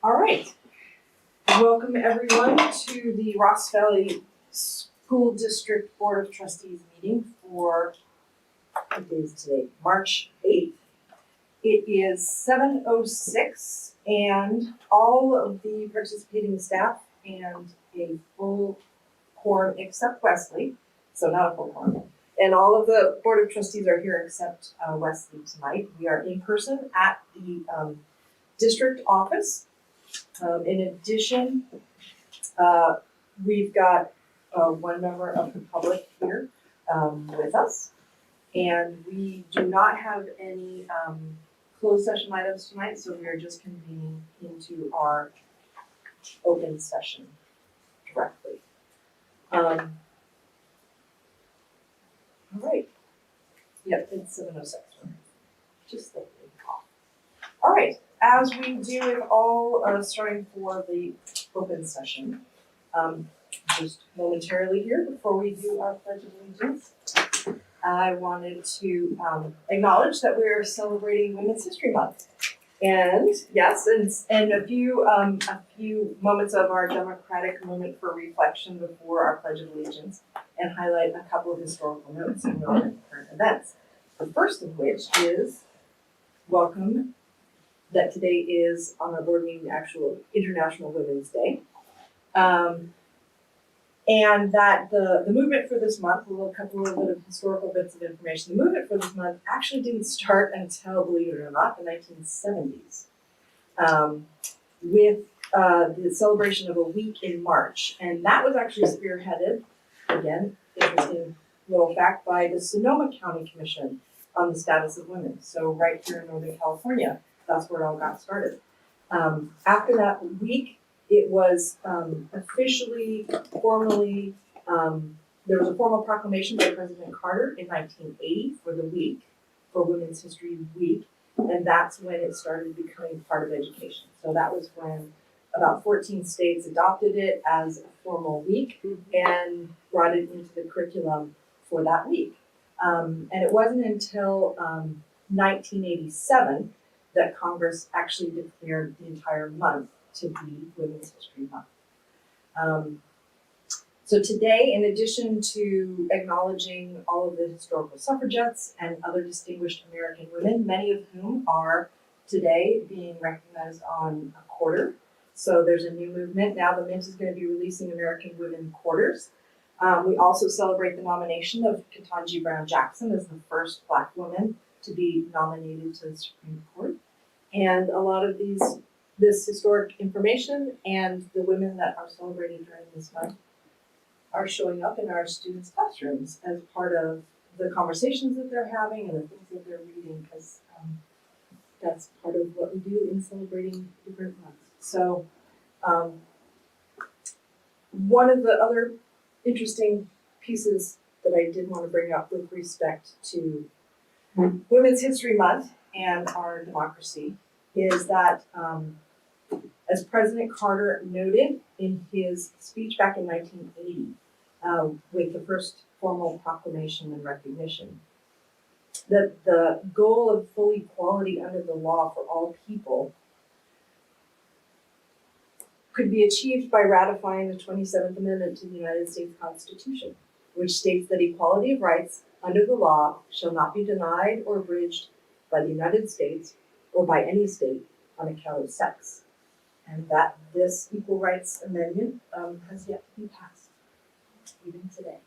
All right. Welcome everyone to the Ross Valley School District Board of Trustees meeting for, what day is today? March 8th. It is 7:06 and all of the participating staff and a full quorum except Wesley, so not a full quorum. And all of the Board of Trustees are here except Wesley tonight. We are in person at the district office. In addition, we've got one member of the public here with us. And we do not have any closed session items tonight, so we are just convening into our open session directly. All right. Yep, it's 7:06. Just slightly off. All right. As we do with all, starting for the open session, just momentarily here before we do our Pledge of Allegiance, I wanted to acknowledge that we're celebrating Women's History Month. And yes, and a few moments of our democratic moment for reflection before our Pledge of Allegiance, and highlight a couple of historical notes and relevant current events. The first of which is welcome that today is on our board meeting actual International Women's Day. And that the movement for this month, a couple of historical bits of information, the movement for this month actually didn't start until, believe it or not, the 1970s, with the celebration of a week in March. And that was actually spearheaded, again, interesting little fact, by the Sonoma County Commission on the Status of Women. So right here in Northern California, that's where it all got started. After that week, it was officially, formally, there was a formal proclamation by President Carter in 1980 for the week, for Women's History Week, and that's when it started becoming part of education. So that was when about 14 states adopted it as a formal week and brought it into the curriculum for that week. And it wasn't until 1987 that Congress actually declared the entire month to be Women's History Month. So today, in addition to acknowledging all of the historical suffragettes and other distinguished American women, many of whom are today being recognized on a quarter. So there's a new movement. Now the Mint is going to be releasing American Women Quarters. We also celebrate the nomination of Ketanji Brown Jackson as the first Black woman to be nominated to the Supreme Court. And a lot of this historic information and the women that are celebrated during this month are showing up in our students' classrooms as part of the conversations that they're having and the things that they're reading, because that's part of what we do in celebrating different months. So one of the other interesting pieces that I did want to bring up with respect to Women's History Month and our democracy is that as President Carter noted in his speech back in 1980, with the first formal proclamation and recognition, that the goal of full equality under the law for all people could be achieved by ratifying the 27th Amendment to the United States Constitution, which states that equality of rights under the law shall not be denied or abridged by the United States or by any state on account of sex. And that this Equal Rights Amendment has yet to be passed, even today.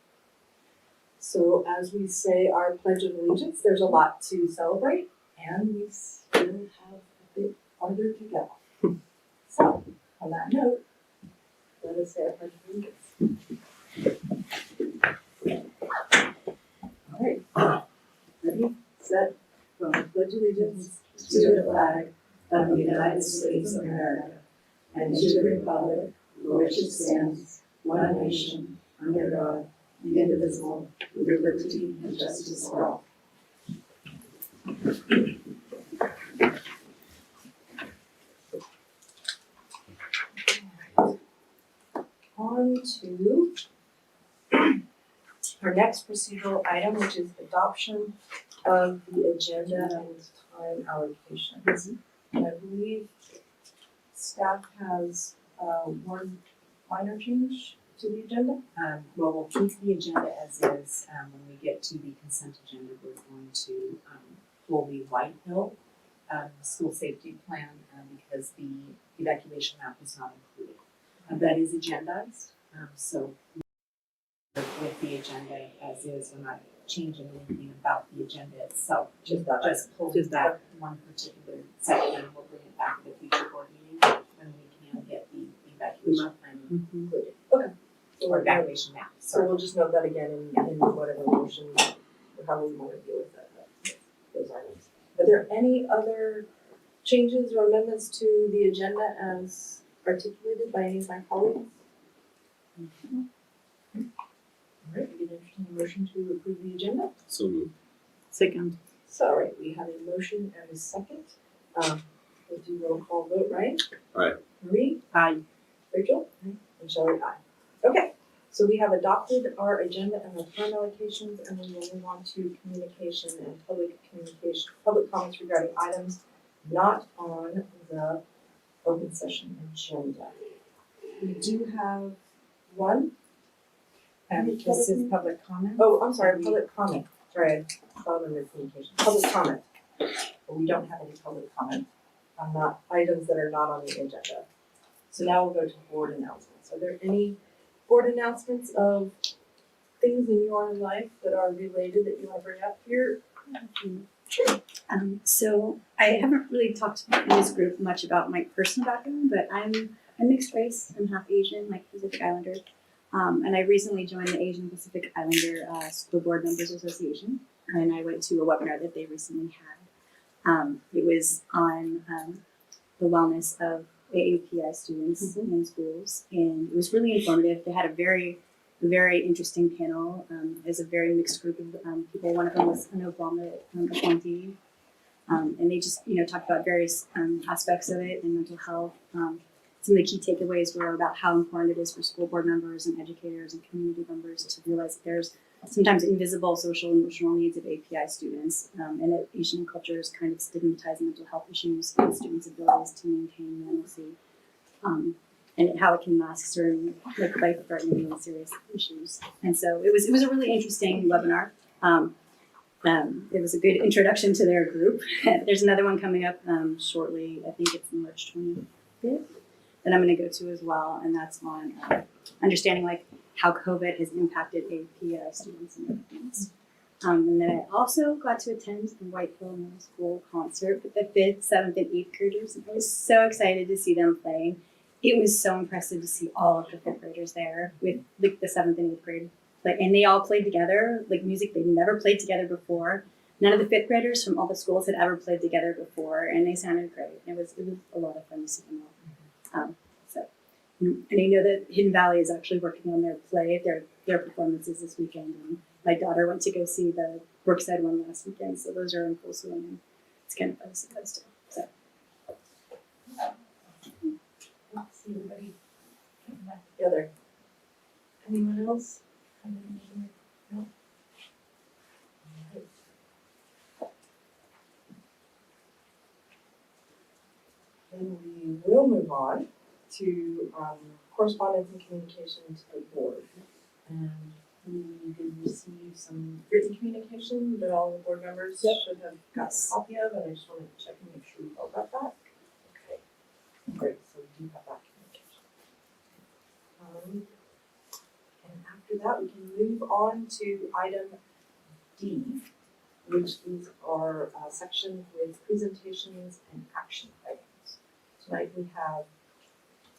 So as we say our Pledge of Allegiance, there's a lot to celebrate, and we still have a bit farther to go. So, on that note, let us say our Pledge of Allegiance. All right, ready, set, go. Pledge allegiance to the flag of the United States of America and to the republic for which it stands, one nation, under God, indivisible, with liberty and justice for all. On to our next procedural item, which is adoption of the agenda and time allocations. And I believe staff has one minor change to the agenda. Well, we'll keep the agenda as is. When we get to the consent agenda, we're going to pull the White Hill school safety plan because the evacuation map was not included. That is agendized, so with the agenda as is, we're not changing anything about the agenda itself. Just pull that one particular section, and we'll bring it back at a future board meeting when we can get the evacuation plan included. Okay. Or evacuation map. So we'll just note that again in whatever motion, or how we want to deal with that, those items. Are there any other changes or amendments to the agenda as articulated by any of my colleagues? All right, we can entertain a motion to approve the agenda. So moved. Second. So, all right, we have a motion and a second. We'll do roll call vote, right? Aye. Marie? Aye. Rachel? Aye. And Shelley, aye. Okay, so we have adopted our agenda and our time allocations, and then we'll move on to communication and public comments regarding items not on the open session agenda. We do have one. This is public comment. Oh, I'm sorry, public comment. Sorry, I saw it under communication. Public comment. But we don't have any public comment on not items that are not on the agenda. So now we'll go to board announcements. Are there any board announcements of things in your life that are related that you want to bring up here? Sure. So I haven't really talked in this group much about my personal background, but I'm mixed race. I'm half Asian, like Pacific Islander. And I recently joined the Asian Pacific Islander School Board Members Association, and I went to a webinar that they recently had. It was on the wellness of AAPI students in schools, and it was really informative. They had a very interesting panel. There's a very mixed group of people. One of them was an Obama appointee, and they just talked about various aspects of it and mental health. Some of the key takeaways were about how important it is for school board members and educators and community members to realize that there's sometimes invisible social and emotional needs of API students, and that Asian cultures kind of stigmatize mental health issues and students' abilities to maintain normalcy, and how it can mask certain life-threatening and serious issues. And so it was a really interesting webinar. It was a good introduction to their group. There's another one coming up shortly. I think it's March 25th. That I'm going to go to as well, and that's on understanding how COVID has impacted API students and their families. And then I also got to attend the White Hill Middle School concert with the 5th, 7th, and 8th graders, and I was so excited to see them playing. It was so impressive to see all of the 5th graders there with the 7th and 8th grade, and they all played together, music they'd never played together before. None of the 5th graders from all the schools had ever played together before, and they sounded great. It was a lot of fun to see them all. And I know that Hidden Valley is actually working on their performances this weekend. And my daughter went to go see the Brookside one last weekend, so those are in full swing. And it's kind of fun to see those too. So. Let's see everybody getting back together. Anyone else? No. Then we will move on to correspondence and communication to the board. And we did receive some written communication that all the board members should have got a copy of, and I just wanted to check and make sure we all got that. Okay, great, so we do have that communication. And after that, we can move on to item D, which is our section with presentations and action items. Tonight we have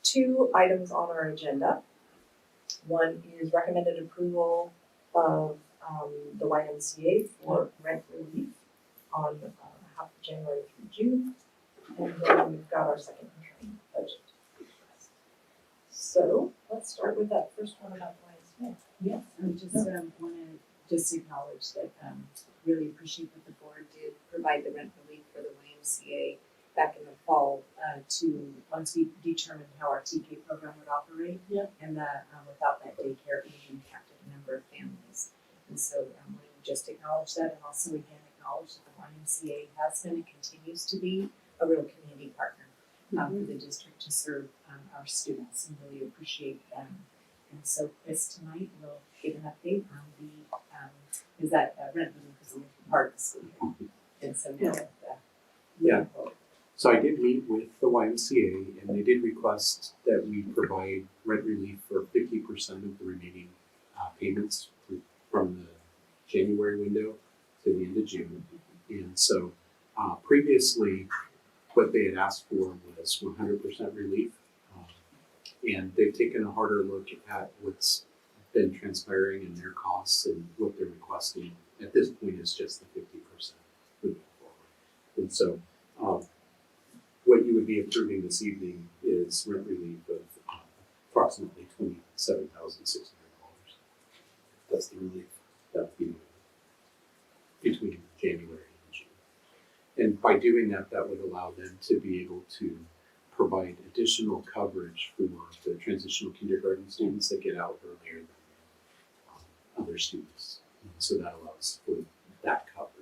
2 items on our agenda. One is recommended approval of the Ymca for rent relief on half of January through June. And then we've got our second interim budget. So let's start with that first one about Ymca. Yes, I just want to acknowledge that really appreciate that the board did provide the rent relief for the YMCA back in the fall to once we determined how our TK program would operate. And that without that daycare, it impacted a number of families. And so we just acknowledge that, and also again acknowledge that the YMCA has been and continues to be a real community partner. for the district to serve our students and really appreciate them. And so Chris tonight will give an update on the, is that rent relief is only part of the school year. And so now, Yeah. So I did meet with the YMCA, and they did request that we provide rent relief for 50% of the remaining payments from the January window to the end of June. And so previously, what they had asked for was 100% relief. And they've taken a harder look at what's been transpiring in their costs, and what they're requesting at this point is just the 50% moving forward. And so what you would be approving this evening is rent relief of approximately $27,600. That's the relief that we between January and June. And by doing that, that would allow them to be able to provide additional coverage for the transitional kindergarten students that get out earlier than other students. And so that allows for that coverage.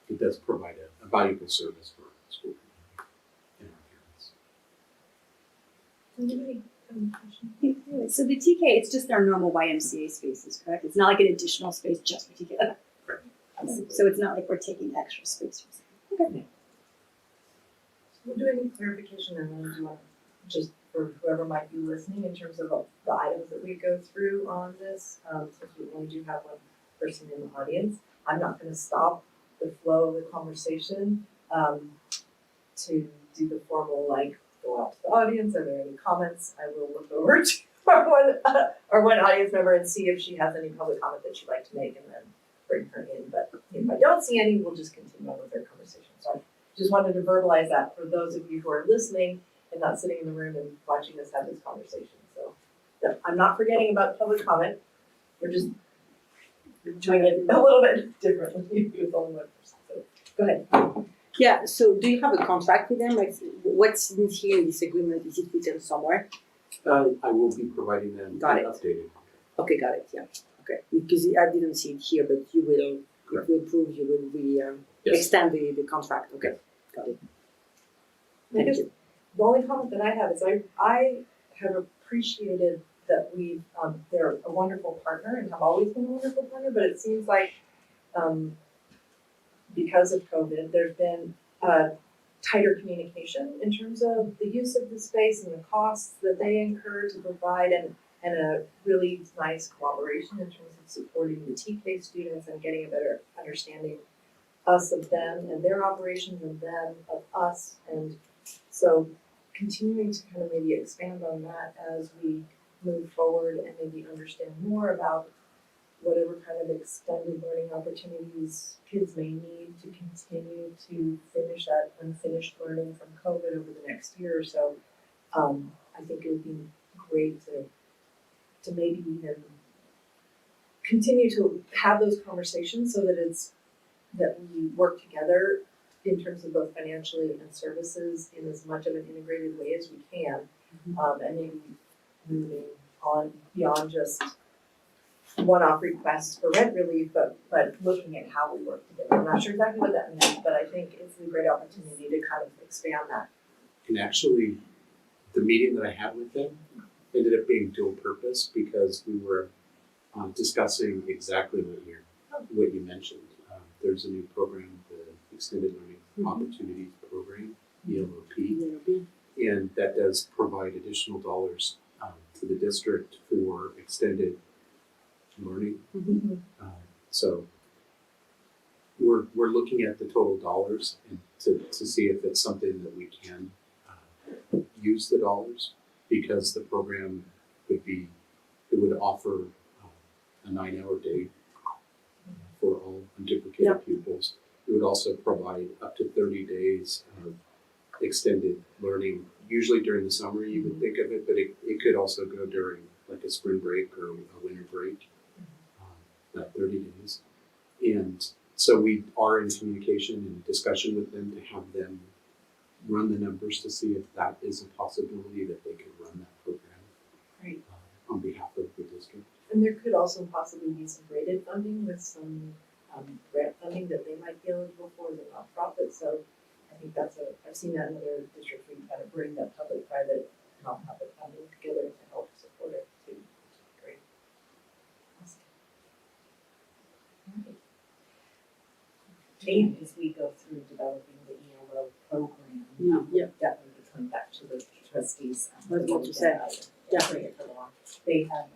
It does provide a valuable service for our school community and our parents. Anybody have any questions? So the TK, it's just their normal YMCA spaces, correct? It's not like an additional space just for TK. Okay. Correct. So it's not like we're taking extra space. Okay. We'll do any clarification, and then do you want just for whoever might be listening in terms of the items that we go through on this, since we only do have one person in the audience. I'm not going to stop the flow of the conversation to do the formal, like, go out to the audience. Are there any comments? I will look over to our one audience member and see if she has any public comment that she'd like to make, and then bring her in. But if I don't see any, we'll just continue on with our conversation. So I just wanted to verbalize that for those of you who are listening and not sitting in the room and watching us have this conversation. So I'm not forgetting about public comment. We're just doing it a little bit differently with only one person. So go ahead. Yeah, so do you have a contract with them? Like, what's in here in this agreement? Is it written somewhere? I will be providing them Got an it. updated. Okay, got it, yeah. Okay, because I didn't see it here, but you will, if we approve, you will Yes. extend the contract. Okay, got it. Thank Because you. the only comment that I have is I have appreciated that they're a wonderful partner and have always been a wonderful partner, but it seems like because of COVID, there's been tighter communication in terms of the use of the space and the costs that they incur to provide, and a really nice collaboration in terms of supporting the TK students and getting a better understanding us of them and their operations and them of us. And so continuing to kind of maybe expand on that as we move forward and maybe understand more about whatever kind of extended learning opportunities kids may need to continue to finish that unfinished learning from COVID over the next year or so. I think it would be great to maybe even continue to have those conversations so that we work together in terms of both financially and services in as much of an integrated way as we can, and maybe moving on beyond just one-off requests for rent relief, but looking at how we work together. I'm not sure exactly what that means, but I think it's a great opportunity to kind of expand that. And actually, the meeting that I had with them ended up being dual purpose, because we were discussing exactly what you mentioned. There's a new program, the Extended Learning Opportunities Program, ELOP, and that does provide additional dollars to the district for extended learning. So we're looking at the total dollars and to see if it's something that we can use the dollars, because the program would offer a 9-hour day for all unduplicated pupils. It would also provide up to 30 days of extended learning, usually during the summer you would think of it, but it could also go during like a spring break or a winter break, that 30 days. And so we are in communication and discussion with them to have them run the numbers to see if that is a possibility that they could run that program on behalf of the district. And there could also possibly be some graded funding with some grant funding that they might be eligible for as a nonprofit. So I think I've seen that in other districts where you kind of bring that public-private, non-public funding together to help support it too. Great. Awesome. All right. And as we go through developing the ELO program, Yeah. we'll definitely be coming back to the trustees. I was about to say, yeah. Bring it along. They have,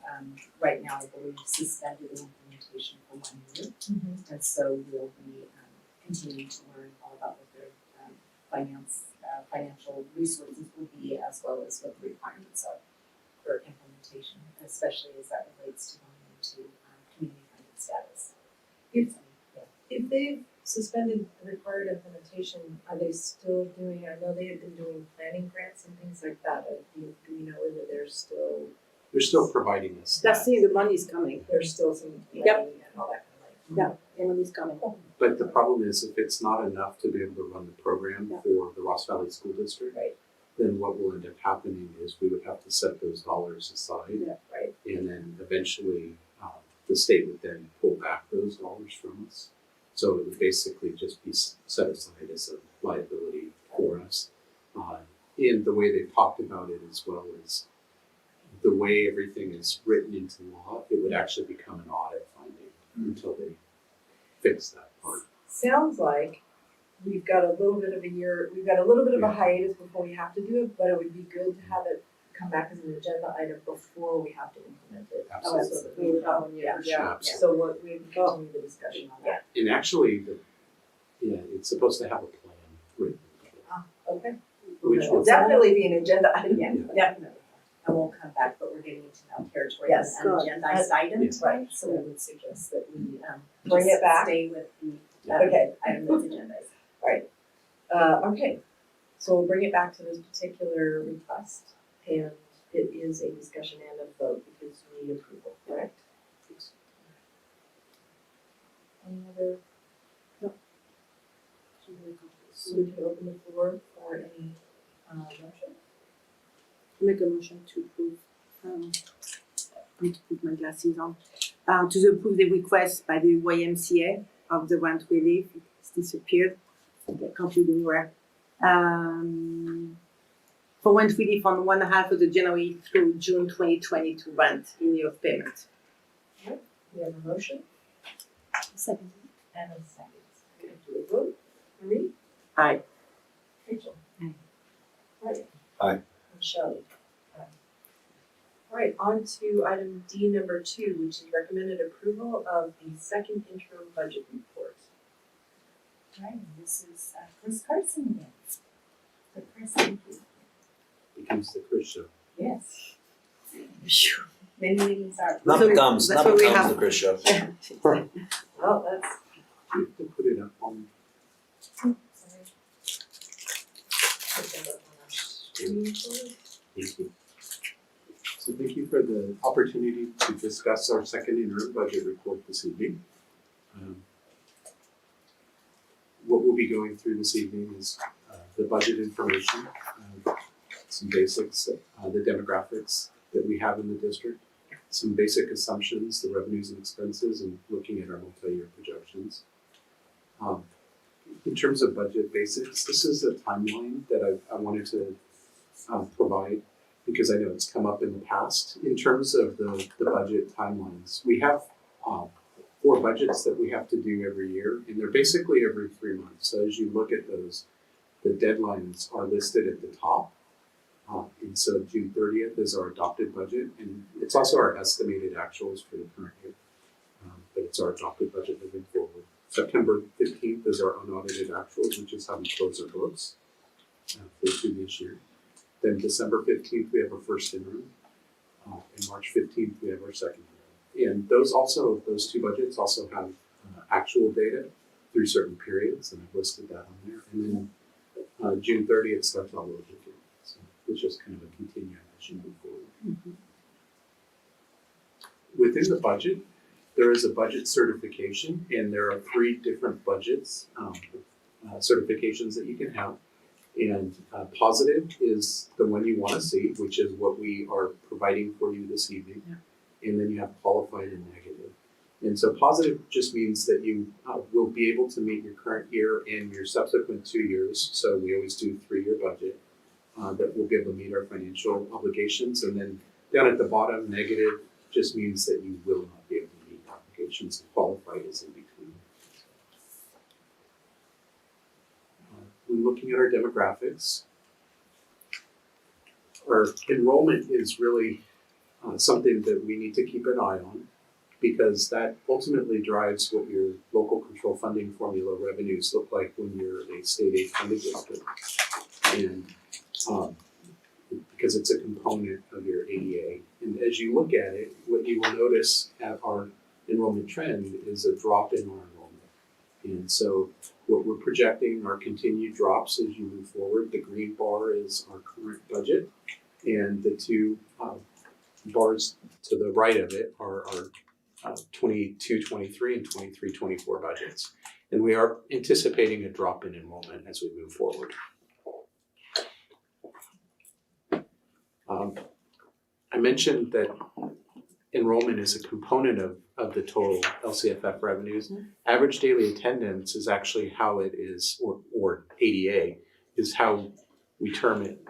right now, I believe, suspended the implementation for 1 year. And so we'll be continuing to learn all about what their financial resources will be, as well as what the requirements are for implementation, especially as that relates to going into community funded status. If they've suspended the required implementation, are they still doing, I know they had been doing planning grants and things like that. Do we know whether they're still providing us. That's saying the money is coming. there's still some planning Yep. and all that kind of Yeah, the money is coming. But the problem is if it's not enough to be able to run the program Yeah. for the Ross Valley School District, Right. then what will end up happening is we would have to set those dollars aside. Yeah. Right. And then eventually, the state would then pull back those dollars from us. So it would basically just be set aside as a liability for us. And the way they've talked about it as well is the way everything is written into law, it would actually become an audit finding until they fix that part. Sounds like we've got a little bit of a hiatus before we have to do it, but it would be good to have it come back as an agenda item before we have to implement it. Absolutely. So that we know, Yeah. So we can continue the discussion on that. And actually, it's supposed to have a plan written. Okay. Which It'll will, definitely be an agenda item. Yeah, definitely. And we'll come back, but we're getting into now territory Yes, and good. agendized items, Yes. right? So we would suggest that we Bring just it back. stay with the Okay. item that's agendized. Okay, so we'll bring it back to this particular request, and it is a discussion and a vote because you need approval, correct? Any other? No. So we can open the floor for any motion. Make a motion to approve, I need to put my glasses on, to approve the request by the YMCA of the rent relief. It's disappeared, I can't read anywhere. For rent relief on 1/2 of the January through June 2022 rent in lieu of payment. We have a motion Second. and a second. Okay, do a vote. Marie? Aye. Rachel? Aye. Right. Aye. And Shelley? Aye. All right, on to item D number 2, which is recommended approval of the second interim budget report. Right, and this is Chris Carson again. So Chris, thank you. becomes the Chris show. Yes. Many meetings are. So Not becomes, that's not what we becomes have. the Chris show. Well, that's, You have to put it up on, sorry. Put that up on our screen for us. thank you. So thank you for the opportunity to discuss our second interim budget report this evening. What we'll be going through this evening is the budget information, some basics, the demographics that we have in the district, some basic assumptions, the revenues and expenses, and looking at our multi-year projections. In terms of budget basics, this is a timeline that I wanted to provide because I know it's come up in the past. In terms of the budget timelines, we have 4 budgets that we have to do every year, and they're basically every 3 months. So as you look at those, the deadlines are listed at the top. And so June 30th is our adopted budget, and it's also our estimated actuals for the current year. But it's our adopted budget moving forward. September 15th is our unaudited actuals, which is how we close our books for the previous year. Then December 15th, we have our first interim. And March 15th, we have our second interim. And those 2 budgets also have actual data through certain periods, and I've listed that on there. And then June 30th starts all over again. So it's just kind of a continuation as you move forward. Within the budget, there is a budget certification, and there are 3 different budgets, certifications that you can have. And positive is the one you want to see, which is what we are providing for you this evening. And then you have qualified and negative. And so positive just means that you will be able to meet your current year and your subsequent 2 years. So we always do 3-year budget that we'll be able to meet our financial obligations. And then down at the bottom, negative just means that you will not be able to meet obligations. Qualified is in between. When looking at our demographics, our enrollment is really something that we need to keep an eye on, because that ultimately drives what your local control funding formula revenues look like when you're a state aid funded district. And because it's a component of your ADA. And as you look at it, what you will notice at our enrollment trend is a drop in our enrollment. And so what we're projecting are continued drops as you move forward. The green bar is our current budget, and the two bars to the right of it are our 22-23 and 23-24 budgets. And we are anticipating a drop in enrollment as we move forward. I mentioned that enrollment is a component of the total LCFF revenues. Average daily attendance is actually how it is, or ADA, is how we term it.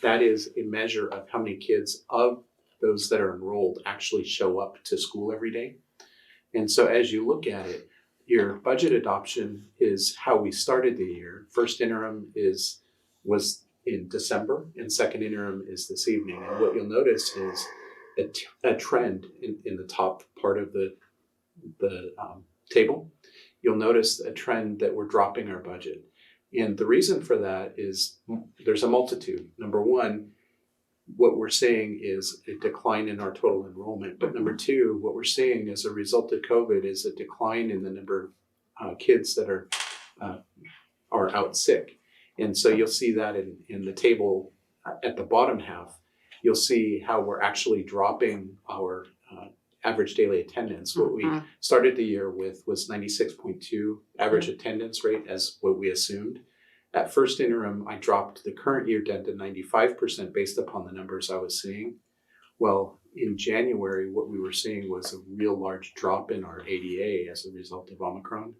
That is a measure of how many kids of those that are enrolled actually show up to school every day. And so as you look at it, your budget adoption is how we started the year. First interim was in December, and second interim is this evening. And what you'll notice is a trend in the top part of the table. You'll notice a trend that we're dropping our budget. And the reason for that is there's a multitude. Number one, what we're seeing is a decline in our total enrollment. But number two, what we're seeing as a result of COVID is a decline in the number of kids that are out sick. And so you'll see that in the table at the bottom half. You'll see how we're actually dropping our average daily attendance. What we started the year with was 96.2 average attendance rate as what we assumed. At first interim, I dropped the current year down to 95% based upon the numbers I was seeing. Well, in January, what we were seeing was a real large drop in our ADA as a result of Omicron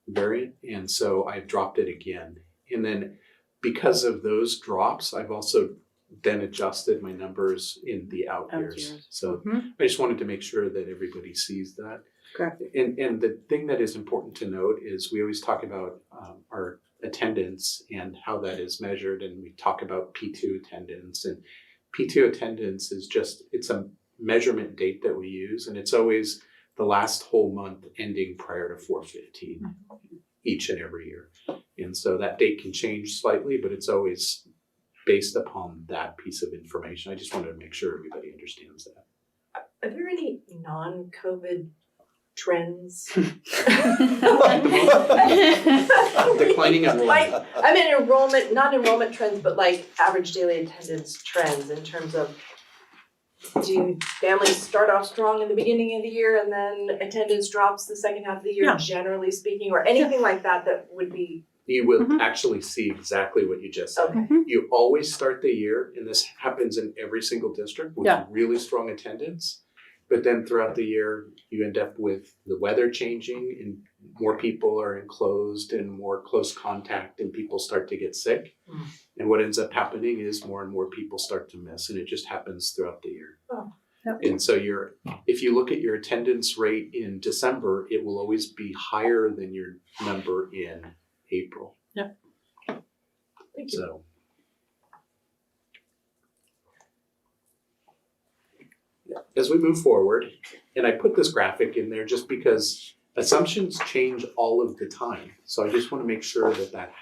variant. And so I've dropped it again. And then because of those drops, I've also then adjusted my numbers in the out years. So I just wanted to make sure that everybody sees that. Correct. And the thing that is important to note is we always talk about our attendance and how that is measured, and we talk about P2 attendance. And P2 attendance is it's a measurement date that we use, and it's always the last whole month ending prior to 4/15 each and every year. And so that date can change slightly, but it's always based upon that piece of information. I just wanted to make sure everybody understands that. Are there any non-COVID trends? Declining enrollment. Like, I mean enrollment, not enrollment trends, but like average daily attendance trends in terms of, do families start off strong in the beginning of the year and then attendance drops the second half of the year, Yeah. generally speaking, or anything like that would be? You will actually see exactly what you just said. Okay. You always start the year, and this happens in every single district, with really strong attendance. But then throughout the year, you end up with the weather changing and more people are enclosed and more close contact, and people start to get sick. And what ends up happening is more and more people start to miss, and it just happens throughout the year. And so if you look at your attendance rate in December, it will always be higher than your number in April. Thank you. So. As we move forward, and I put this graphic in there just because assumptions change all of the time. So I just want to make sure that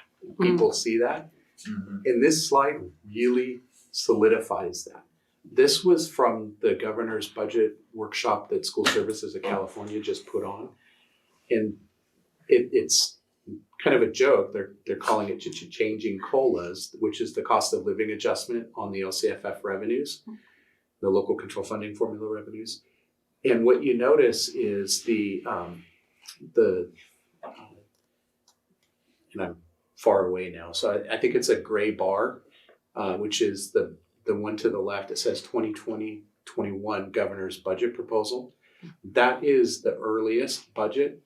people see that. And this slide really solidifies that. This was from the governor's budget workshop that School Services of California just put on. And it's kind of a joke. They're calling it changing COLAs, which is the cost of living adjustment on the LCFF revenues, the local control funding formula revenues. And what you notice is and I'm far away now, so I think it's a gray bar, which is the one to the left. It says 2020-21 governor's budget proposal. That is the earliest budget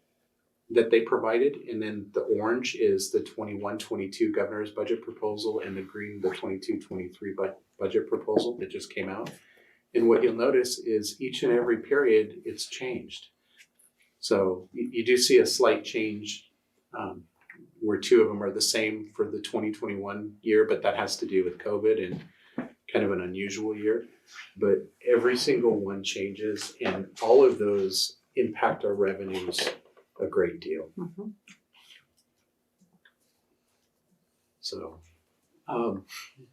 that they provided, and then the orange is the 21-22 governor's budget proposal, and the green, the 22-23 budget proposal that just came out. And what you'll notice is each and every period, it's changed. So you do see a slight change where two of them are the same for the 2021 year, but that has to do with COVID and kind of an unusual year. But every single one changes, and all of those impact our revenues a great deal. So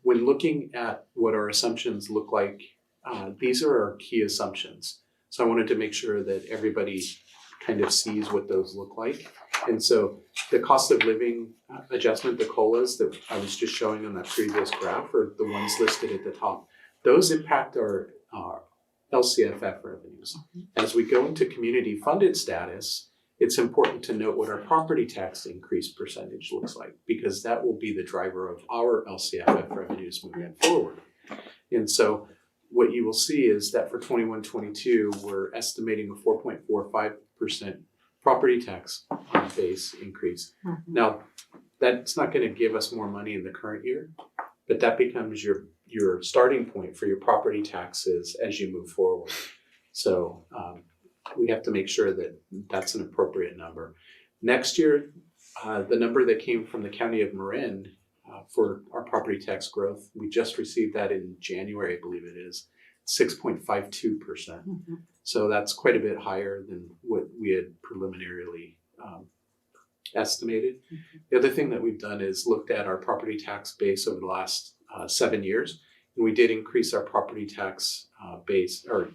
when looking at what our assumptions look like, these are our key assumptions. So I wanted to make sure that everybody kind of sees what those look like. And so the cost of living adjustment, the COLAs that I was just showing on that previous graph, are the ones listed at the top. Those impact our LCFF revenues. As we go into community funded status, it's important to note what our property tax increase percentage looks like, because that will be the driver of our LCFF revenues moving forward. And so what you will see is that for 21-22, we're estimating a 4.45% property tax base increase. Now, that's not going to give us more money in the current year, but that becomes your starting point for your property taxes as you move forward. So we have to make sure that that's an appropriate number. Next year, the number that came from the County of Marin for our property tax growth, we just received that in January, I believe it is, 6.52%. So that's quite a bit higher than what we had preliminarily estimated. The other thing that we've done is looked at our property tax base over the last 7 years, and we did increase our property tax base or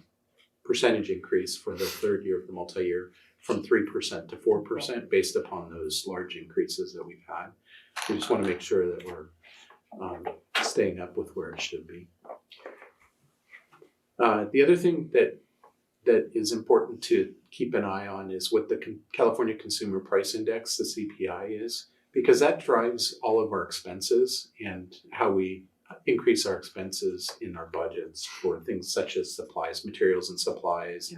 percentage increase for the third year of the multi-year from 3% to 4% based upon those large increases that we've had. We just want to make sure that we're staying up with where it should be. The other thing that is important to keep an eye on is what the California Consumer Price Index, the CPI, is, because that drives all of our expenses and how we increase our expenses in our budgets for things such as supplies, materials and supplies.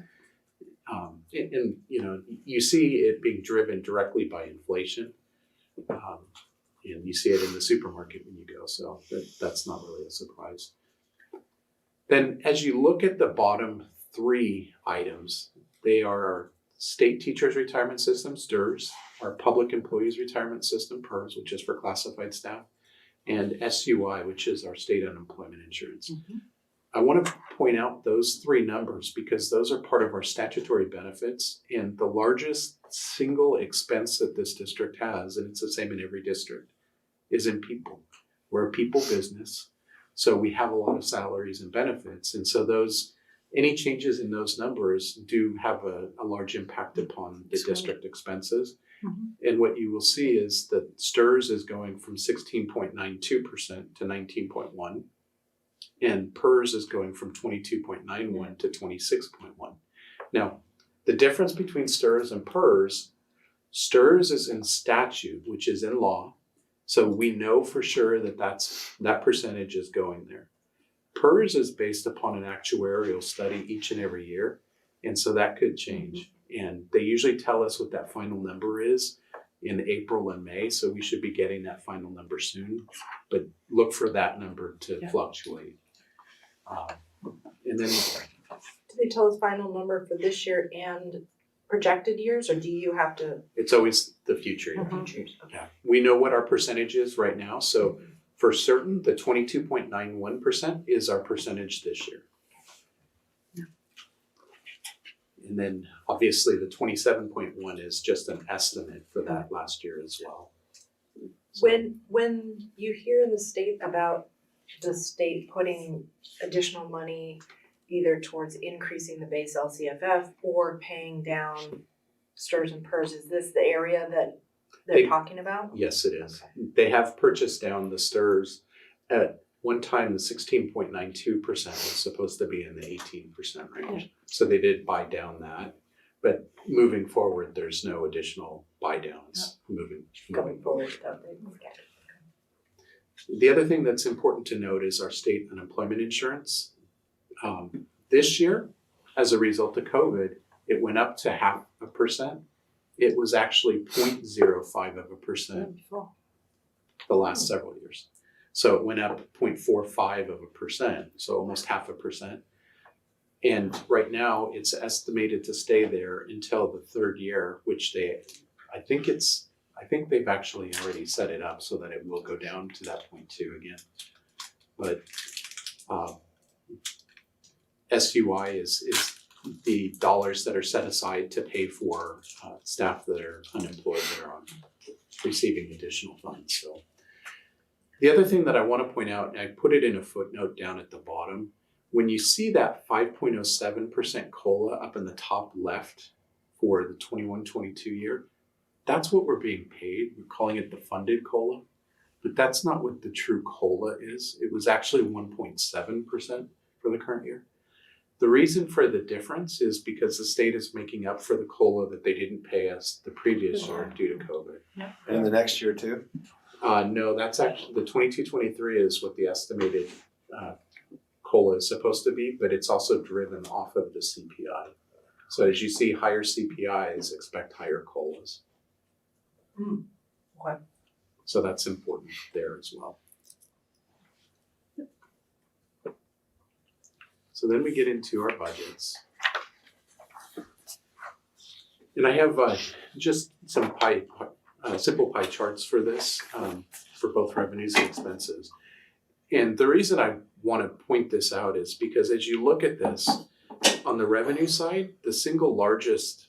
And you know, you see it being driven directly by inflation. And you see it in the supermarket when you go, so that's not really a surprise. Then as you look at the bottom three items, they are our state teachers retirement system, STRS, our public employees retirement system, PERS, which is for classified staff, and SUI, which is our state unemployment insurance. I want to point out those three numbers because those are part of our statutory benefits, and the largest single expense that this district has, and it's the same in every district, is in people. We're a people business, so we have a lot of salaries and benefits, and so any changes in those numbers do have a large impact upon the district expenses. And what you will see is that STRS is going from 16.92% to 19.1%, and PERS is going from 22.91 to 26.1. Now, the difference between STRS and PERS, STRS is in statute, which is in law, so we know for sure that that percentage is going there. PERS is based upon an actuarial study each and every year, and so that could change. And they usually tell us what that final number is in April and May, so we should be getting that final number soon, but look for that number to fluctuate. And then Do they tell us final number for this year and projected years, or do you have to? it's always the future year. Yeah. We know what our percentage is right now, so for certain, the 22.91% is our percentage this year. And then obviously the 27.1 is just an estimate for that last year as well. So, When you hear in the state about the state putting additional money either towards increasing the base LCFF or paying down STRS and PERS, is this the area that they're talking about? yes, it is. Okay. They have purchased down the STRS. At one time, the 16.92% was supposed to be in the 18% range. So they did buy down that. But moving forward, there's no additional buy downs Going forward, The other thing that's important to note is our state unemployment insurance. This year, as a result of COVID, it went up to 0.5%. It was actually 0.05% Before. the last several years. So it went up 0.45%, so almost 0.5%. And right now it's estimated to stay there until the third year, which I think they've actually already set it up so that it will go down to that 0.2 again. But SUI is the dollars that are set aside to pay for staff that are unemployed that are receiving additional funds. So the other thing that I want to point out, and I put it in a footnote down at the bottom, when you see that 5.07% COLA up in the top left for the 21-22 year, that's what we're being paid. We're calling it the funded COLA, but that's not what the true COLA is. It was actually 1.7% for the current year. The reason for the difference is because the state is making up for the COLA that they didn't pay us the previous year due to COVID. And the next year too? No, that's actually, the 22-23 is what the estimated COLA is supposed to be, but it's also driven off of the CPI. So as you see higher CPIs, expect higher COLAs. Okay. So that's important there as well. So then we get into our budgets. And I have just some simple pie charts for this, for both revenues and expenses. And the reason I want to point this out is because as you look at this, on the revenue side, the single largest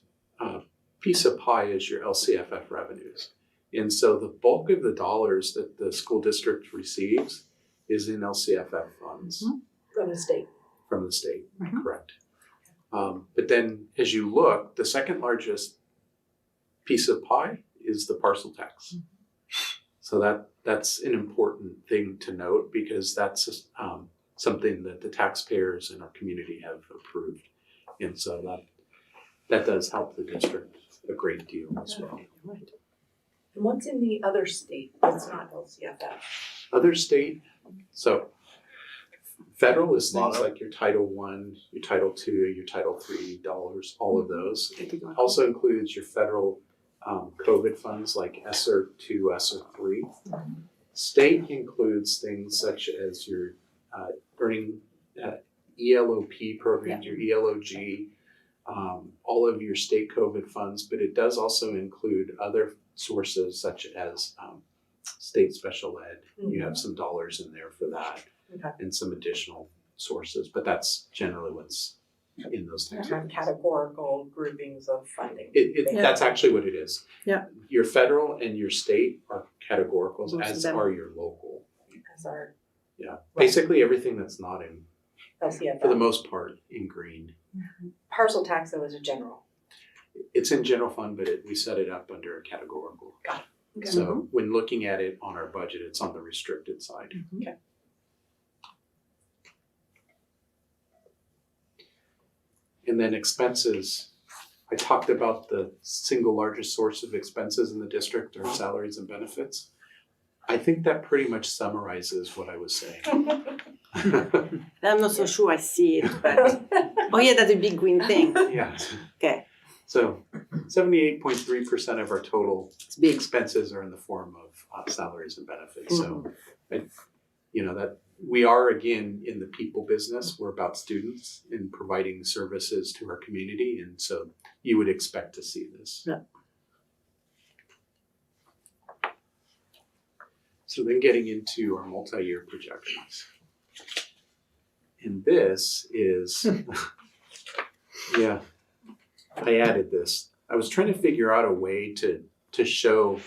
piece of pie is your LCFF revenues. And so the bulk of the dollars that the school district receives is in LCFF funds. From the state. From the state, correct. But then as you look, the second largest piece of pie is the parcel tax. So that's an important thing to note because that's something that the taxpayers in our community have approved. And so that does help the district a great deal as well. And what's in the other state that's not LCFF? Other state, so federal is things Mono. like your Title I, your Title II, your Title III dollars, all of those. It also includes your federal COVID funds like ESSER 2, ESSER 3. State includes things such as your earning ELOP programs, your ELOG, all of your state COVID funds, but it does also include other sources such as state special ed. You have some dollars in there for that. Okay. And some additional sources, but that's generally what's in those things. Categorical groupings of funding. That's actually what it is. Yeah. Your federal and your state are categoricals, Most of as them. are your local. As our Yeah, basically everything that's not in, LCFF. for the most part, in green. Parcel tax though is a general. It's in general fund, but we set it up under a categorical. Got it. Okay. So when looking at it on our budget, it's on the restricted side. Okay. And then expenses, I talked about the single largest source of expenses in the district are salaries and benefits. I think that pretty much summarizes what I was saying. I'm not so sure I see it, but oh yeah, that's a big green thing. Yeah. Okay. So 78.3% of our total It's big. expenses are in the form of salaries and benefits. So, that we are again in the people business. We're about students and providing services to our community, and so you would expect to see this. Yeah. So then getting into our multi-year projections. And this is, yeah, I added this. I was trying to figure out a way to show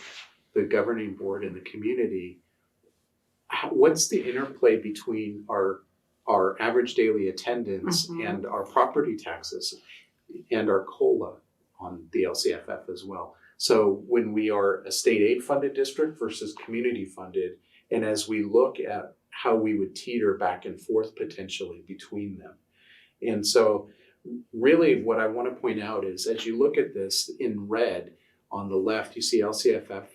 the governing board and the community what's the interplay between our average daily attendance and our property taxes and our COLA on the LCFF as well. So when we are a state aid funded district versus community funded, and as we look at how we would teeter back and forth potentially between them. And so really what I want to point out is as you look at this in red on the left, you see LCFF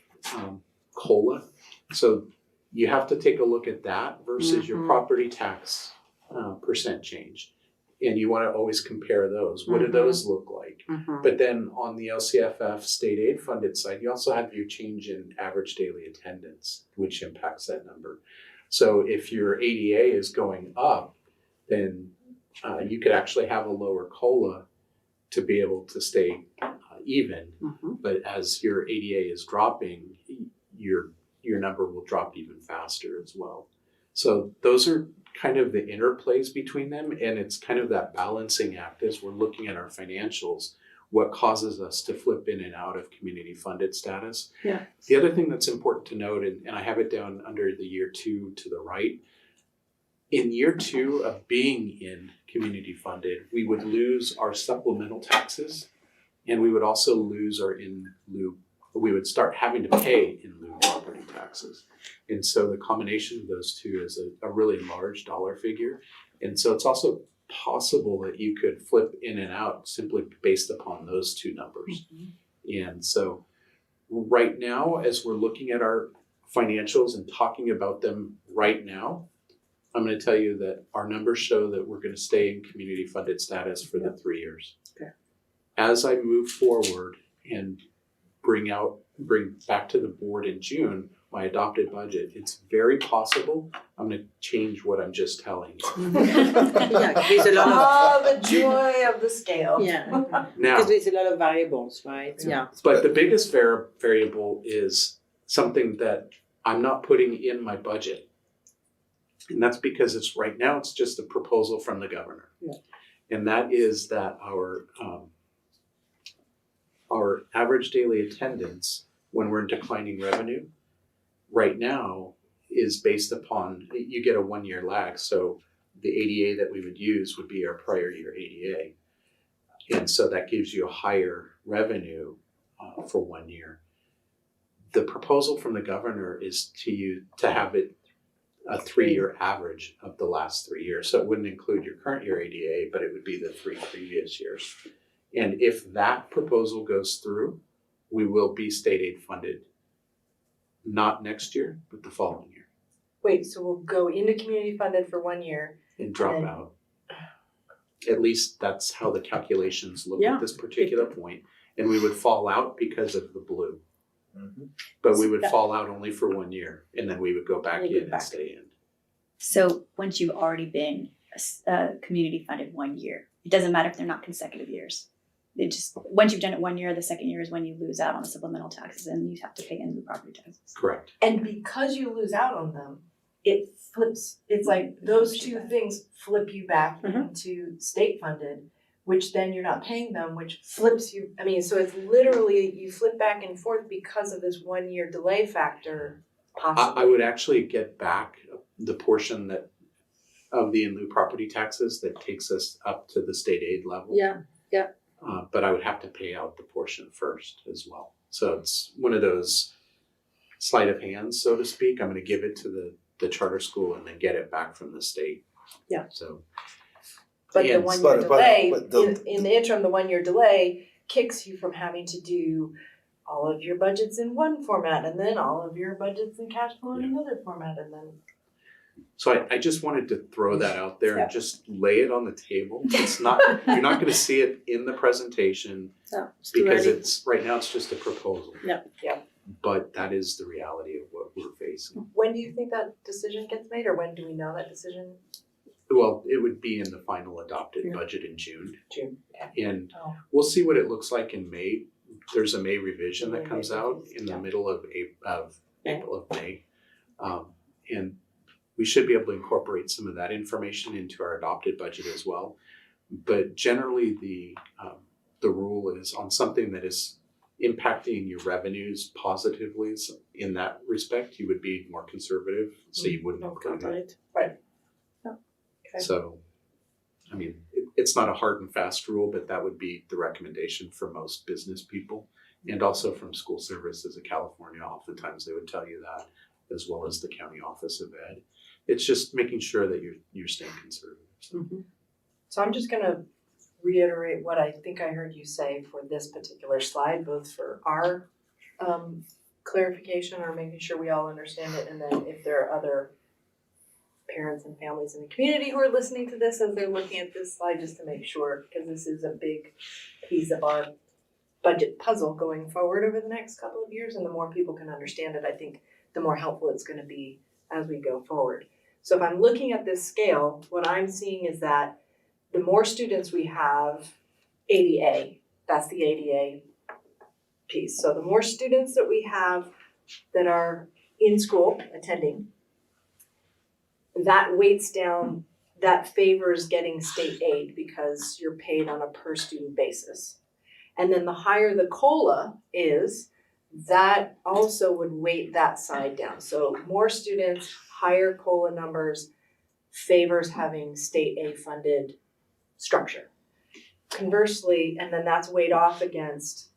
COLA. So you have to take a look at that versus your property tax percent change. And you wanna always compare those. What do those look like? But then on the LCFF state aid funded side, you also have your change in average daily attendance, which impacts that number. So if your ADA is going up, then you could actually have a lower COLA to be able to stay even. But as your ADA is dropping, your number will drop even faster as well. So those are kind of the interplays between them, and it's kind of that balancing act as we're looking at our financials, what causes us to flip in and out of community funded status. Yeah. The other thing that's important to note, and I have it down under the year 2 to the right, in year 2 of being in community funded, we would lose our supplemental taxes, and we would also lose our we would start having to pay in lieu property taxes. And so the combination of those two is a really large dollar figure. And so it's also possible that you could flip in and out simply based upon those two numbers. And so right now, as we're looking at our financials and talking about them right now, I'm going to tell you that our numbers show that we're going to stay in community funded status for the 3 years. Okay. As I move forward and bring back to the board in June my adopted budget, it's very possible I'm going to change what I'm just telling you. Yeah, there's a lot the joy of the scale. of, yeah, Now, because there's a lot of variables, right? Yeah. but the biggest variable is something that I'm not putting in my budget. And that's because right now it's just a proposal from the governor. Yeah. And that is that our average daily attendance when we're in declining revenue right now is based upon, you get a 1 year lag. So the ADA that we would use would be our prior year ADA. And so that gives you a higher revenue for 1 year. The proposal from the governor is to have it a 3 year average of the last 3 years. So it wouldn't include your current year ADA, but it would be the 3 previous years. And if that proposal goes through, we will be state aid funded, not next year, but the following year, Wait, so we'll go into community funded for 1 year. and drop And- out. At least that's how the calculations look Yeah. at this particular point. And we would fall out because of the blue. Mm-hmm. But we would fall out only for 1 year, and then we would go back You go in and back. stay in. So once you've already been community funded 1 year, it doesn't matter if they're not consecutive years. It just, once you've done it 1 year, the second year is when you lose out on the supplemental taxes and you have to pay in lieu property taxes. Correct. And because you lose out on them, it flips, it's like those two things flip you back into state funded, which then you're not paying them, which flips you, I mean, so it's literally, you flip back and forth because of this 1 year delay factor possibly. I would actually get back the portion that of the in lieu property taxes that takes us up to the state aid level. Yeah. But I would have to pay out the portion first as well. So it's one of those sleight of hand, so to speak. I'm going to give it to the charter school and then get it back from the state. Yeah. So. But the and- 1 year But- delay, but the- in the interim, the 1 year delay kicks you from having to do all of your budgets in one format and then all of your budgets in cash flow in another format and then. So I just wanted to throw that out there Yeah. and just lay it on the table. It's not, you're not going to see it in the presentation No, it's too because early. right now it's just a proposal. Yeah. Yeah. But that is the reality of what we're facing. When do you think that decision gets made or when do we know that decision? Well, it would be in the final adopted Yeah. budget in June. June, And Oh. we'll see what it looks like in May. There's a May revision that May comes revision, out in the yeah. middle of April of May. And we should be able to incorporate some of that information into our adopted budget as well. But generally, the rule is on something that is impacting your revenues positively. So in that respect, you would be more conservative, so you wouldn't include it. Right. Okay. So, I mean, it's not a hard and fast rule, but that would be the recommendation for most business people. And also from School Services of California, oftentimes they would tell you that, as well as the County Office of Ed. It's just making sure that you're staying conservative. So. So I'm just gonna reiterate what I think I heard you say for this particular slide, both for our clarification or making sure we all understand it, and then if there are other parents and families in the community who are listening to this as they're looking at this slide, just to make sure, because this is a big piece of our budget puzzle going forward over the next couple of years, and the more people can understand it, I think the more helpful it's gonna be as we go forward. So if I'm looking at this scale, what I'm seeing is that the more students we have, ADA, that's the ADA piece. So the more students that we have that are in school attending, that weights down, that favors getting state aid because you're paid on a per student basis. And then the higher the COLA is, that also would weight that side down. So more students, higher COLA numbers favors having state aid funded structure. Conversely, and then that's weighed off against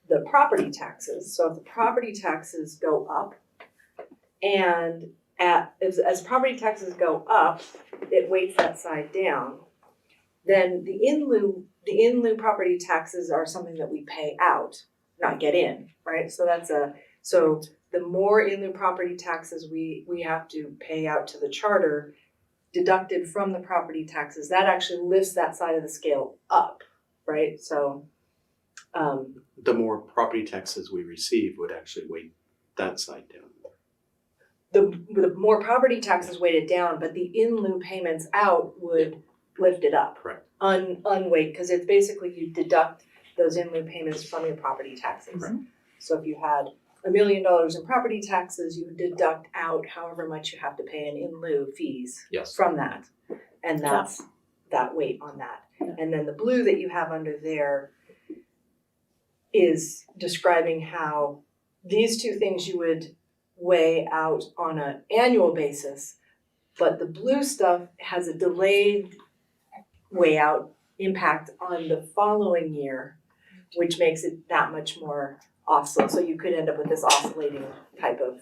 the property taxes. So if the property taxes go up, and as property taxes go up, it weights that side down. Then the in lieu property taxes are something that we pay out, not get in, right? So the more in lieu property taxes we have to pay out to the charter, deducted from the property taxes, that actually lifts that side of the scale up, right? So The more property taxes we receive would actually weight that side down. the more property taxes weighted down, but the in lieu payments out would lift it up. Correct. Unweight, because it's basically you deduct those in lieu payments from your property taxes. Correct. So if you had $1 million in property taxes, you would deduct out however much you have to pay in lieu fees Yes. from that. And that's that weight on that. Yeah. And then the blue that you have under there is describing how these two things you would weigh out on an annual basis, but the blue stuff has a delayed weigh out impact on the following year, which makes it that much more oscillate. So you could end up with this oscillating type of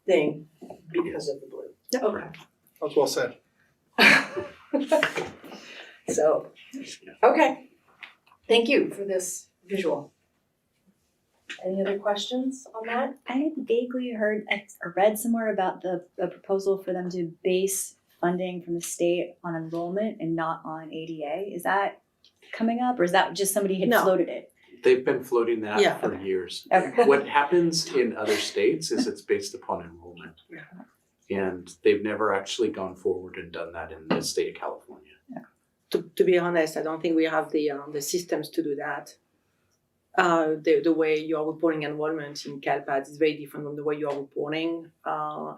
thing because of the blue. Okay. That's well said. So, okay. Thank you for this visual. Any other questions on that? I had vaguely heard, I read somewhere about the proposal for them to base funding from the state on enrollment and not on ADA. Is that coming up, or is that just somebody had No. floated it? They've been floating that Yeah. for years. Okay. What happens in other states is it's based upon enrollment. And they've never actually gone forward and done that in the state of California. To be honest, I don't think we have the systems to do that. The way you are reporting enrollment in CalPAD is very different from the way you are reporting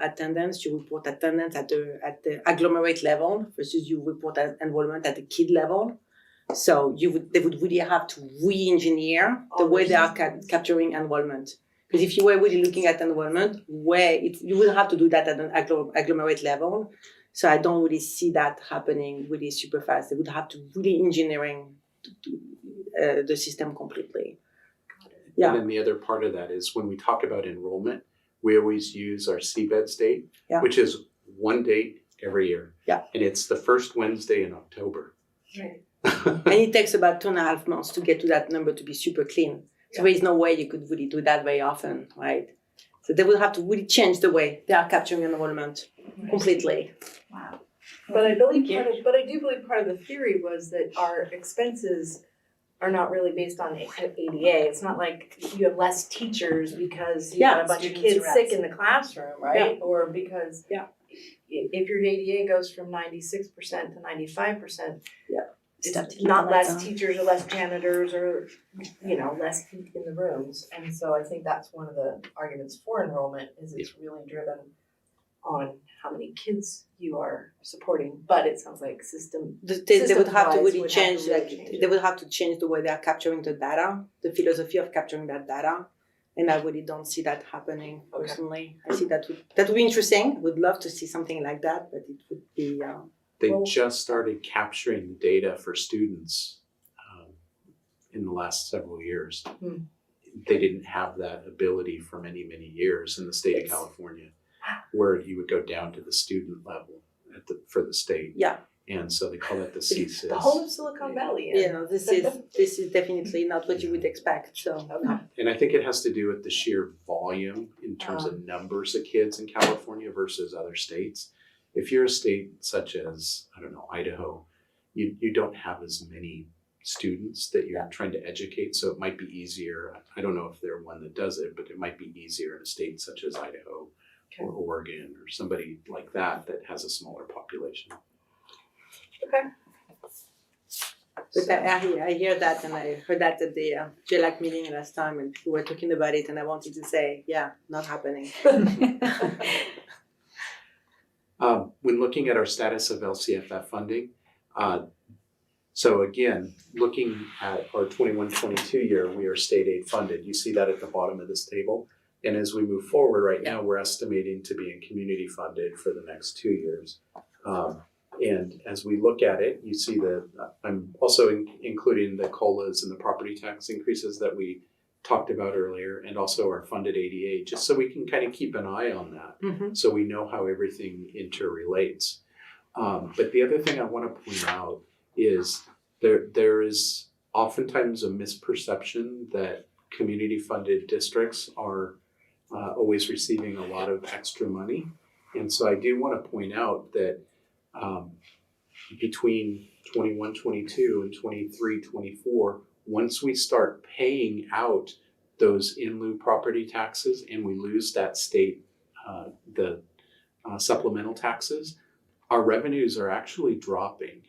attendance. You report attendance at the agglomerate level versus you report enrollment at the kid level. So they would really have to re-engineer the way they are capturing enrollment. Because if you were really looking at enrollment, you would have to do that at an agglomerate level. So I don't really see that happening really super fast. They would have to really engineering the system completely. Yeah. And then the other part of that is when we talk about enrollment, we always use our CBEDS date, Yeah. which is one date every year. Yeah. And it's the first Wednesday in October. Right. And it takes about 2.5 months to get to that number to be super clean. So there is no way you could really do that very often, right? So they will have to really change the way they are capturing enrollment completely. Wow. But I do believe part of the theory was that our expenses are not really based on ADA. It's not like you have less teachers because you got a bunch of students kids are sick in the classroom, right? Or because Yeah. if your ADA goes from 96% to 95%, Stuff to it's keep not the lights less on. teachers or less janitors or, less heat in the rooms. And so I think that's one of the arguments for enrollment is it's really driven on how many kids you are supporting. But it sounds like They would have to really would have to change, really like change it. they would have to change the way they are capturing the data, the philosophy of capturing that data. And I really don't see that happening personally. I see that would be interesting. Would love to see something like that, but it would be They Well- just started capturing data for students in the last several years. They didn't have that ability for many, many years in the state of California, where you would go down to the student level for the state. Yeah. And so they call it the CSIS. The whole of Silicon Valley. this is definitely not what you would expect. So Okay. And I think it has to do with the sheer volume in terms of numbers of kids in California versus other states. If you're a state such as, I don't know, Idaho, you don't have as many students that you're trying to educate, so it might be easier. I don't know if they're one that does it, but it might be easier in a state such as Idaho or Oregon or somebody like that that has a smaller population. Okay. But I hear that, and I heard that at the JLAC meeting last time, and we were talking about it, and I wanted to say, yeah, not happening. When looking at our status of LCFF funding, so again, looking at our 21-22 year, we are state aid funded. You see that at the bottom of this table. And as we move forward right now, we're estimating to be in community funded for the next 2 years. And as we look at it, you see that I'm also including the COLAs and the property tax increases that we talked about earlier, and also our funded ADA, just so we can kind of keep an eye on that, so we know how everything interrelates. But the other thing I want to point out is there is oftentimes a misperception that community funded districts are always receiving a lot of extra money. And so I do want to point out that between 21-22 and 23-24, once we start paying out those in lieu property taxes and we lose that state, the supplemental taxes, our revenues are actually dropping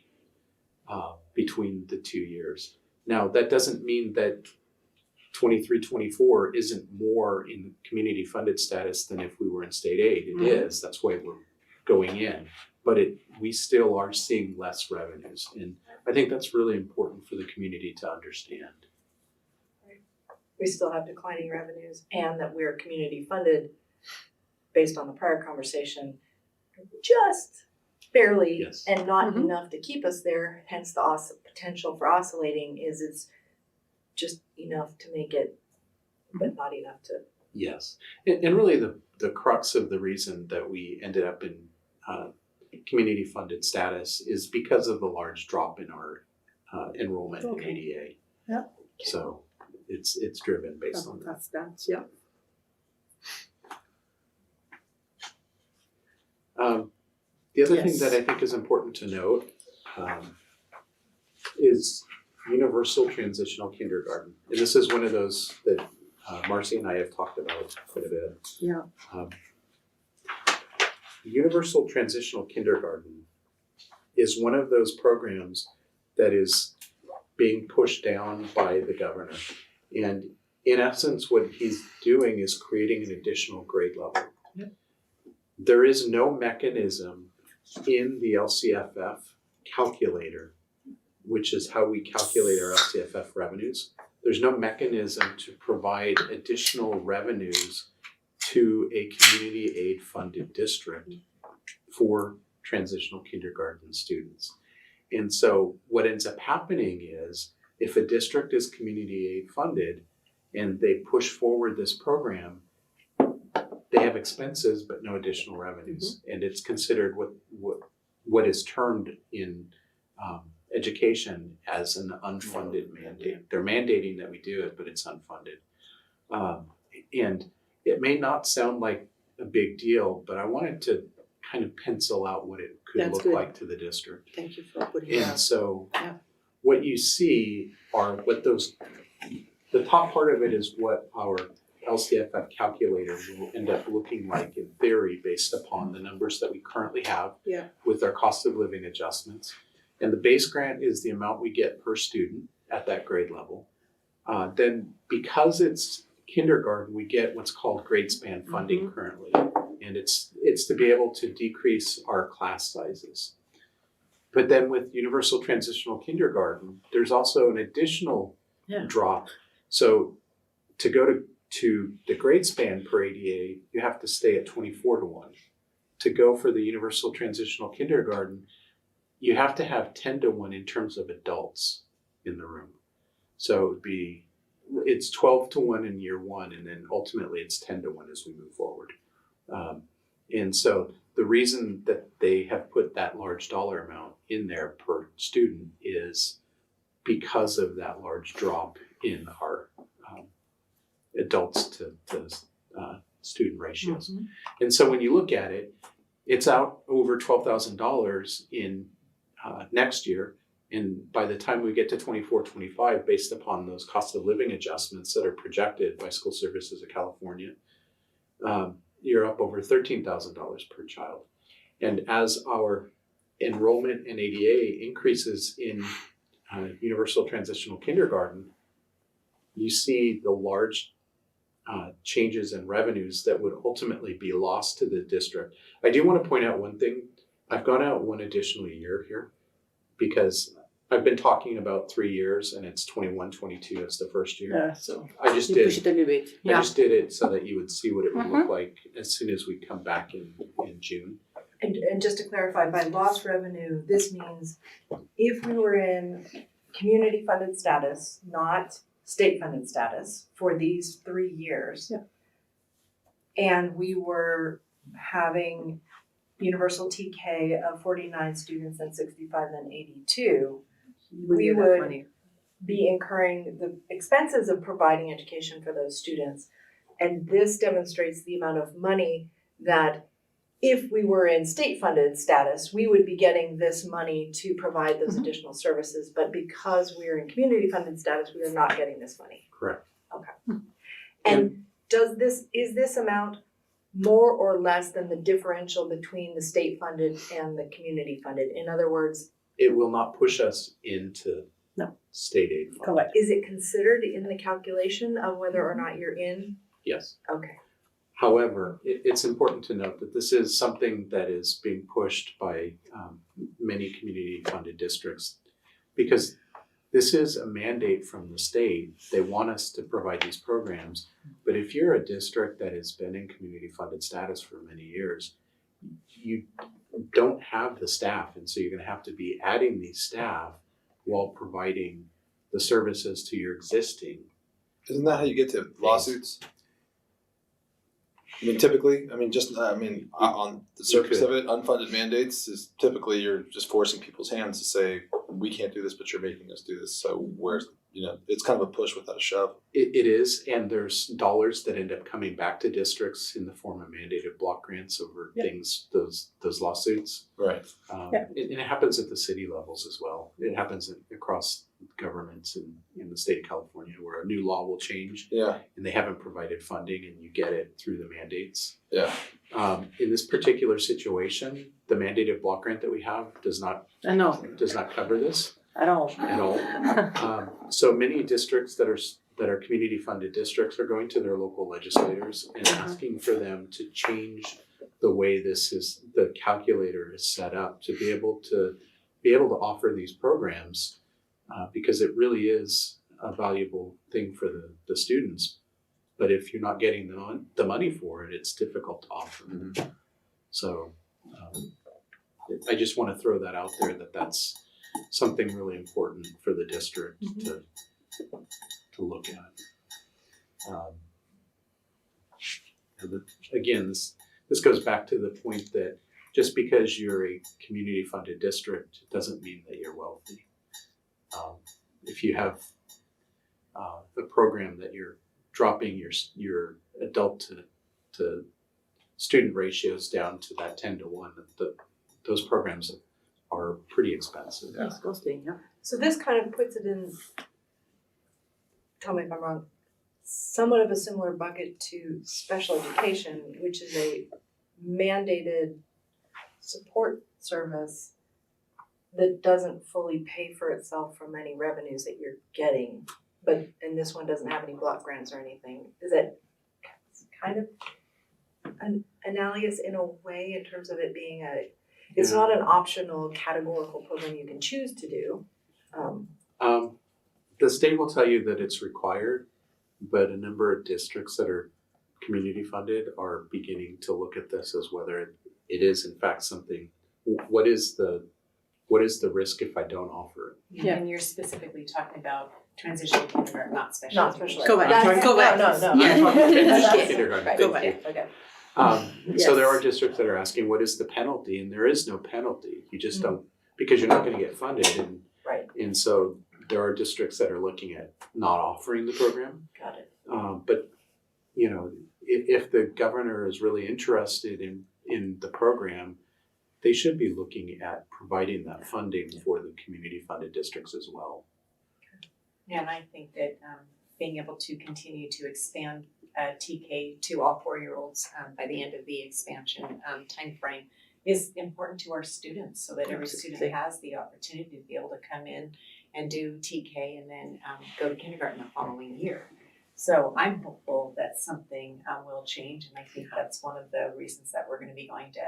between the 2 years. Now, that doesn't mean that 23-24 isn't more in community funded status than if we were in state aid. It is, that's why we're going in. But we still are seeing less revenues. And I think that's really important for the community to understand. We still have declining revenues, and that we're community funded based on the prior conversation, just barely, Yes. and not enough to keep us there. Hence the potential for oscillating it's just enough to make it, but not enough to. Yes. And really the crux of the reason that we ended up in community funded status is because of the large drop in our enrollment in ADA. Yeah. So it's driven based on that. That's yeah. The other thing that I think is important to note is universal transitional kindergarten. And this is one of those that Marcy and I have talked about quite a bit. Yeah. Universal transitional kindergarten is one of those programs that is being pushed down by the governor. And in essence, what he's doing is creating an additional grade level. Yep. There is no mechanism in the LCFF calculator, which is how we calculate our LCFF revenues. There's no mechanism to provide additional revenues to a community aid funded district for transitional kindergarten students. And so what ends up happening is if a district is community aid funded and they push forward this program, they have expenses but no additional revenues. And it's considered what is termed in education as an unfunded mandate. They're mandating that we do it, but it's unfunded. And it may not sound like a big deal, but I wanted to kind of pencil out what it could look like to the district. Thank you for putting it out. And so what you see are the top part of it is what our LCFF calculator will end up looking like in theory based upon the numbers that we currently have with our cost of living adjustments. And the base grant is the amount we get per student at that grade level. Then because it's kindergarten, we get what's called grade span funding currently. And it's to be able to decrease our class sizes. But then with universal transitional kindergarten, there's also an additional drop. So to go to the grade span per ADA, you have to stay at 24-1. To go for the universal transitional kindergarten, you have to have 10-1 in terms of adults in the room. So it's 12-1 in year one, and then ultimately it's 10-1 as we move forward. And so the reason that they have put that large dollar amount in there per student is because of that large drop in our adults to student ratios. And so when you look at it, it's out over $12,000 in next year. And by the time we get to 24-25, based upon those cost of living adjustments that are projected by School Services of California, you're up over $13,000 per child. And as our enrollment in ADA increases in universal transitional kindergarten, you see the large changes in revenues that would ultimately be lost to the district. I do want to point out one thing. I've gone out one additional year here because I've been talking about 3 years and it's 21-22 as the first year. So I just you did. push it a little bit. I just did it so that you would see what it would look like as soon as we come back in June. And just to clarify, by lost revenue, this means if we were in community funded status, not state funded status for these 3 years. Yeah. And we were having universal TK of 49 students and 65 and 82, we would be incurring the expenses of providing education for those students. And this demonstrates the amount of money that if we were in state funded status, we would be getting this money to provide those additional services. But because we're in community funded status, we are not getting this money. Correct. Okay. And is this amount more or less than the differential between the state funded and the community funded? In other words, It will not push us into No. state aid fund. Correct. is it considered in the calculation of whether or not you're in? Yes. Okay. However, it's important to note that this is something that is being pushed by many community-funded districts because this is a mandate from the state. They want us to provide these programs, but if you're a district that has been in community-funded status for many years, you don't have the staff, and so you're going to have to be adding these staff while providing the services to your existing. Isn't that how you get to lawsuits? I mean, typically, on the surface of it, unfunded mandates is typically you're just forcing people's hands to say, we can't do this, but you're making us do this. So where's, it's kind of a push without a shove. It is, and there's dollars that end up coming back to districts in the form of mandated block grants over things, those lawsuits. Right. And it happens at the city levels as well. It happens across governments in the state of California where a new law will change Yeah. and they haven't provided funding and you get it through the mandates. Yeah. In this particular situation, the mandated block grant that we have does not cover this At all. at all. So many districts that are community funded districts are going to their local legislators and asking for them to change the way the calculator is set up to be able to offer these programs because it really is a valuable thing for the students. But if you're not getting the money for it, it's difficult to offer. Mm-hmm. So I just want to throw that out there that's something really important for the district to look at. Again, this goes back to the point that just because you're a community funded district doesn't mean that you're wealthy. If you have a program that you're dropping your adult to student ratios down to that 10-to-1, those programs are pretty expensive. Yeah. It's costly, yeah. So this kind of puts it in, tell me if I'm wrong, somewhat of a similar bucket to special education, which is a mandated support service that doesn't fully pay for itself from any revenues that you're getting. And this one doesn't have any block grants or anything. Is it kind of analogous in a way in terms of it being it's not an optional categorical program you can choose to do. The state will tell you that it's required, but a number of districts that are community funded are beginning to look at this as whether it is in fact something. What is the risk if I don't offer it? Yeah. And you're specifically talking about transitional kindergarten, not special Not education. special. Go back. That's- Go back. No. Yeah. I'm talking Transitional kindergarten. Right. Go Thank you. Okay. So there are districts that are asking, what is the penalty? And there is no penalty. You just don't, because you're not going to get funded. Right. And so there are districts that are looking at not offering the program. Got it. But, if the governor is really interested in the program, they should be looking at providing that funding for the community funded districts as well. Yeah, and I think that being able to continue to expand TK to all 4-year-olds by the end of the expansion timeframe is important to our students, so that every student has the opportunity to be able to come in and do TK and then go to kindergarten the following year. So I'm hopeful that something will change, and I think that's one of the reasons that we're going to be going to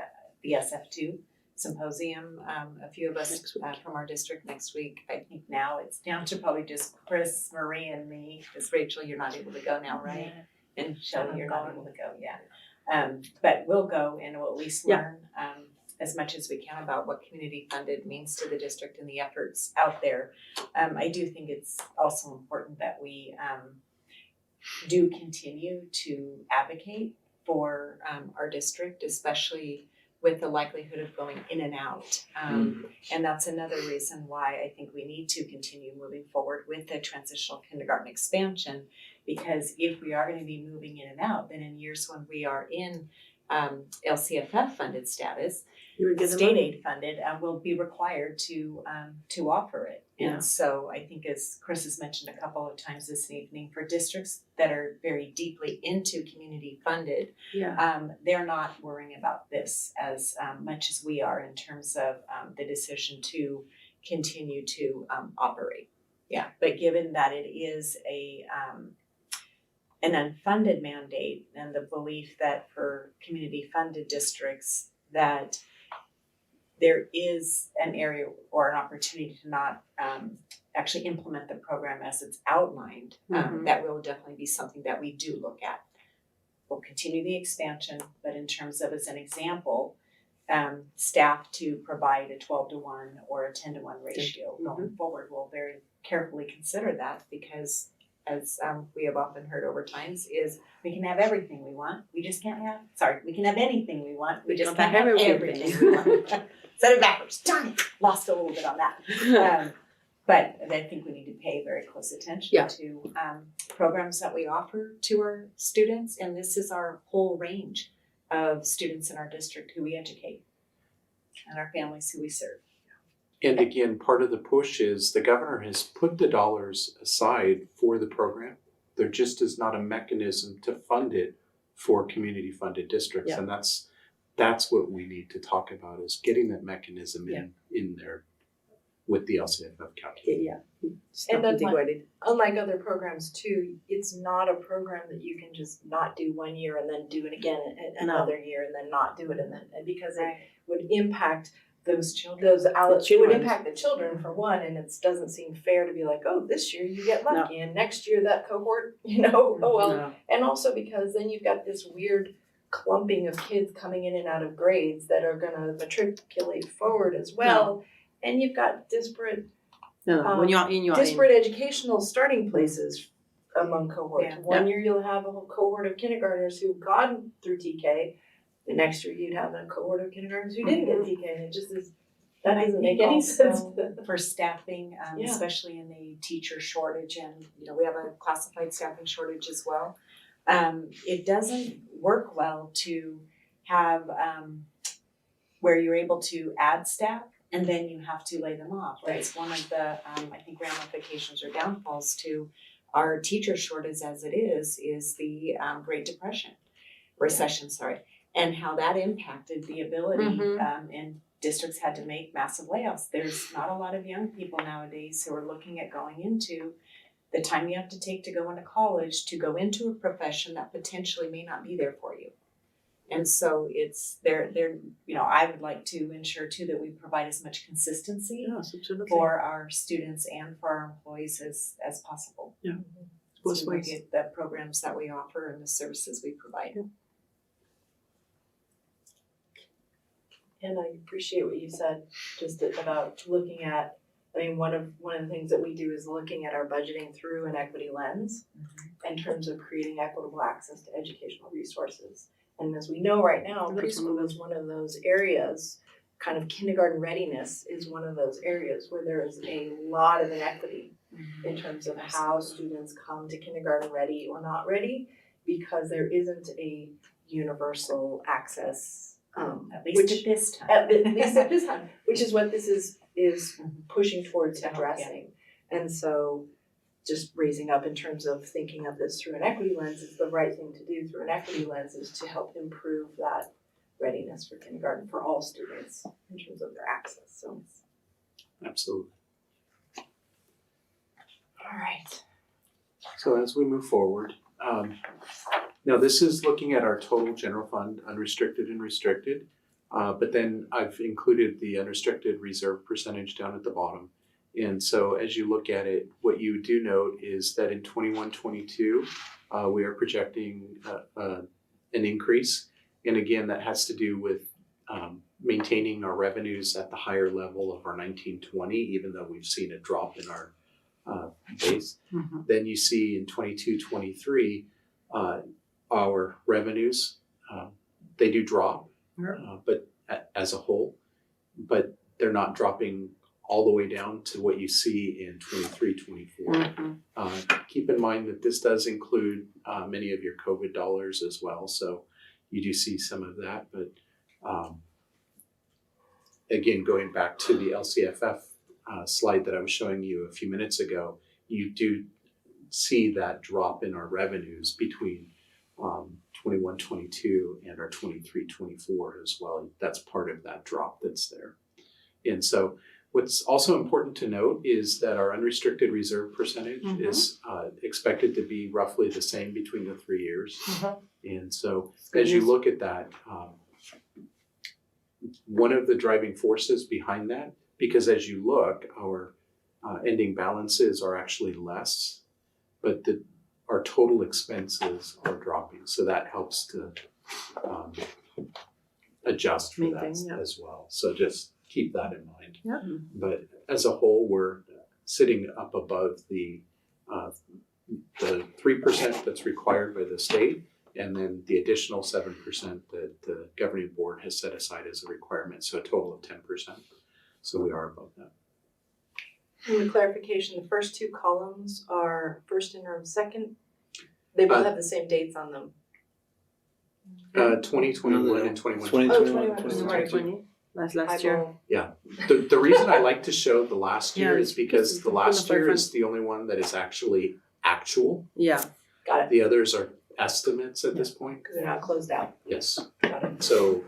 the SF2 symposium, a few of us from our district next week. I think now it's down to probably just Chris, Marie, and me, because Rachel, you're not able to go now, right? And Shelley, you're not able to go, but we'll go and we'll at least learn as much as we can about what community funded means to the district and the efforts out there. I do think it's also important that we do continue to advocate for our district, especially with the likelihood of going in and out. And that's another reason why I think we need to continue moving forward with the transitional kindergarten expansion, because if we are going to be moving in and out, then in years when we are in LCFF funded status, state aid funded, will be required to offer it. And so I think, as Chris has mentioned a couple of times this evening, for districts that are very deeply into community funded, they're not worrying about this as much as we are in terms of the decision to continue to operate. But given that it is an unfunded mandate, and the belief that for community funded districts that there is an area or an opportunity to not actually implement the program as it's outlined, that will definitely be something that we do look at. We'll continue the expansion, but in terms of, as an example, staff to provide a 12-to-1 or a 10-to-1 ratio going forward, we'll very carefully consider that, because as we have often heard over times, is we can have everything we want, we just can't have, we can have anything we want, we just can't have everything we want. Said it backwards, darn it, lost a little bit on that. But I think we need to pay very close attention to programs that we offer to our students, and this is our whole range of students in our district who we educate, and our families who we serve. And again, part of the push is the governor has put the dollars aside for the program. There just is not a mechanism to fund it for community funded districts. And that's what we need to talk about, is getting that mechanism in there with the LCFF calculator. And then unlike other programs too, it's not a program that you can just not do 1 year and then do it again another year and then not do it, and then because it would impact those children, it would impact the children for one, and it doesn't seem fair to be like, oh, this year you get lucky and next year that cohort, and also because then you've got this weird clumping of kids coming in and out of grades that are gonna matriculate forward as well, and you've got disparate educational starting places among cohorts. One year you'll have a whole cohort of kindergartners who've gone through TK. The next year you'd have a cohort of kindergartners who didn't get TK, and it just is, that doesn't make any sense. For staffing, especially in the teacher shortage, and we have a classified staffing shortage as well. It doesn't work well to have where you're able to add staff and then you have to lay them off. It's one of the I think ramifications or downfalls to our teacher shortage as it is the Great Recession, and how that impacted the ability, and districts had to make massive layoffs. There's not a lot of young people nowadays who are looking at going into the time you have to take to go into college, to go into a profession that potentially may not be there for you. And so it's I would like to ensure too that we provide as much consistency for our students and for our employees as possible. Both to ways. get the programs that we offer and the services we provide. And I appreciate what you said just about looking at, one of the things that we do is looking at our budgeting through an equity lens in terms of creating equitable access to educational resources. And as we know right now, preschool is one of those areas, kind of kindergarten readiness is one of those areas where there is a lot of inequity in terms of how students come to kindergarten ready or not ready, because there isn't a universal access At least which at this time. at least at this time, which is what this is pushing towards addressing. And so just raising up in terms of thinking of this through an equity lens is the right thing to do through an equity lens is to help improve that readiness for kindergarten for all students in terms of their access, so. Absolutely. All right. So as we move forward, now this is looking at our total general fund, unrestricted and restricted. But then I've included the unrestricted reserve percentage down at the bottom. And so as you look at it, what you do note is that in 21-22, we are projecting an increase. And again, that has to do with maintaining our revenues at the higher level of our 19-20, even though we've seen a drop in our base. Mhm. Then you see in 22-23, our revenues, they do drop, but as a whole, but they're not dropping all the way down to what you see in 23-24. Keep in mind that this does include many of your COVID dollars as well, so you do see some of that, but again, going back to the LCFF slide that I was showing you a few minutes ago, you do see that drop in our revenues between 21-22 and our 23-24 as well. That's part of that drop that's there. And so what's also important to note is that our unrestricted reserve percentage is expected to be roughly the same between the 3 years. And so as you look at that, one of the driving forces behind that, because as you look, our ending balances are actually less, but our total expenses are dropping. So that helps to adjust for that as well. So just keep that in mind. Yeah. But as a whole, we're sitting up above the 3% that's required by the state, and then the additional 7% that the governing board has set aside as a requirement, so a total of 10%. So we are above that. And the clarification, the first two columns are first interim, second, they both have the same dates on them. 2021 and 21. 2021. Last year. The reason I like to show the last year Yeah, is because it's the last full of year is the only one that is actually actual. Yeah. Got it, The others are estimates at this point. because they're not closed out. Yes. Got it. So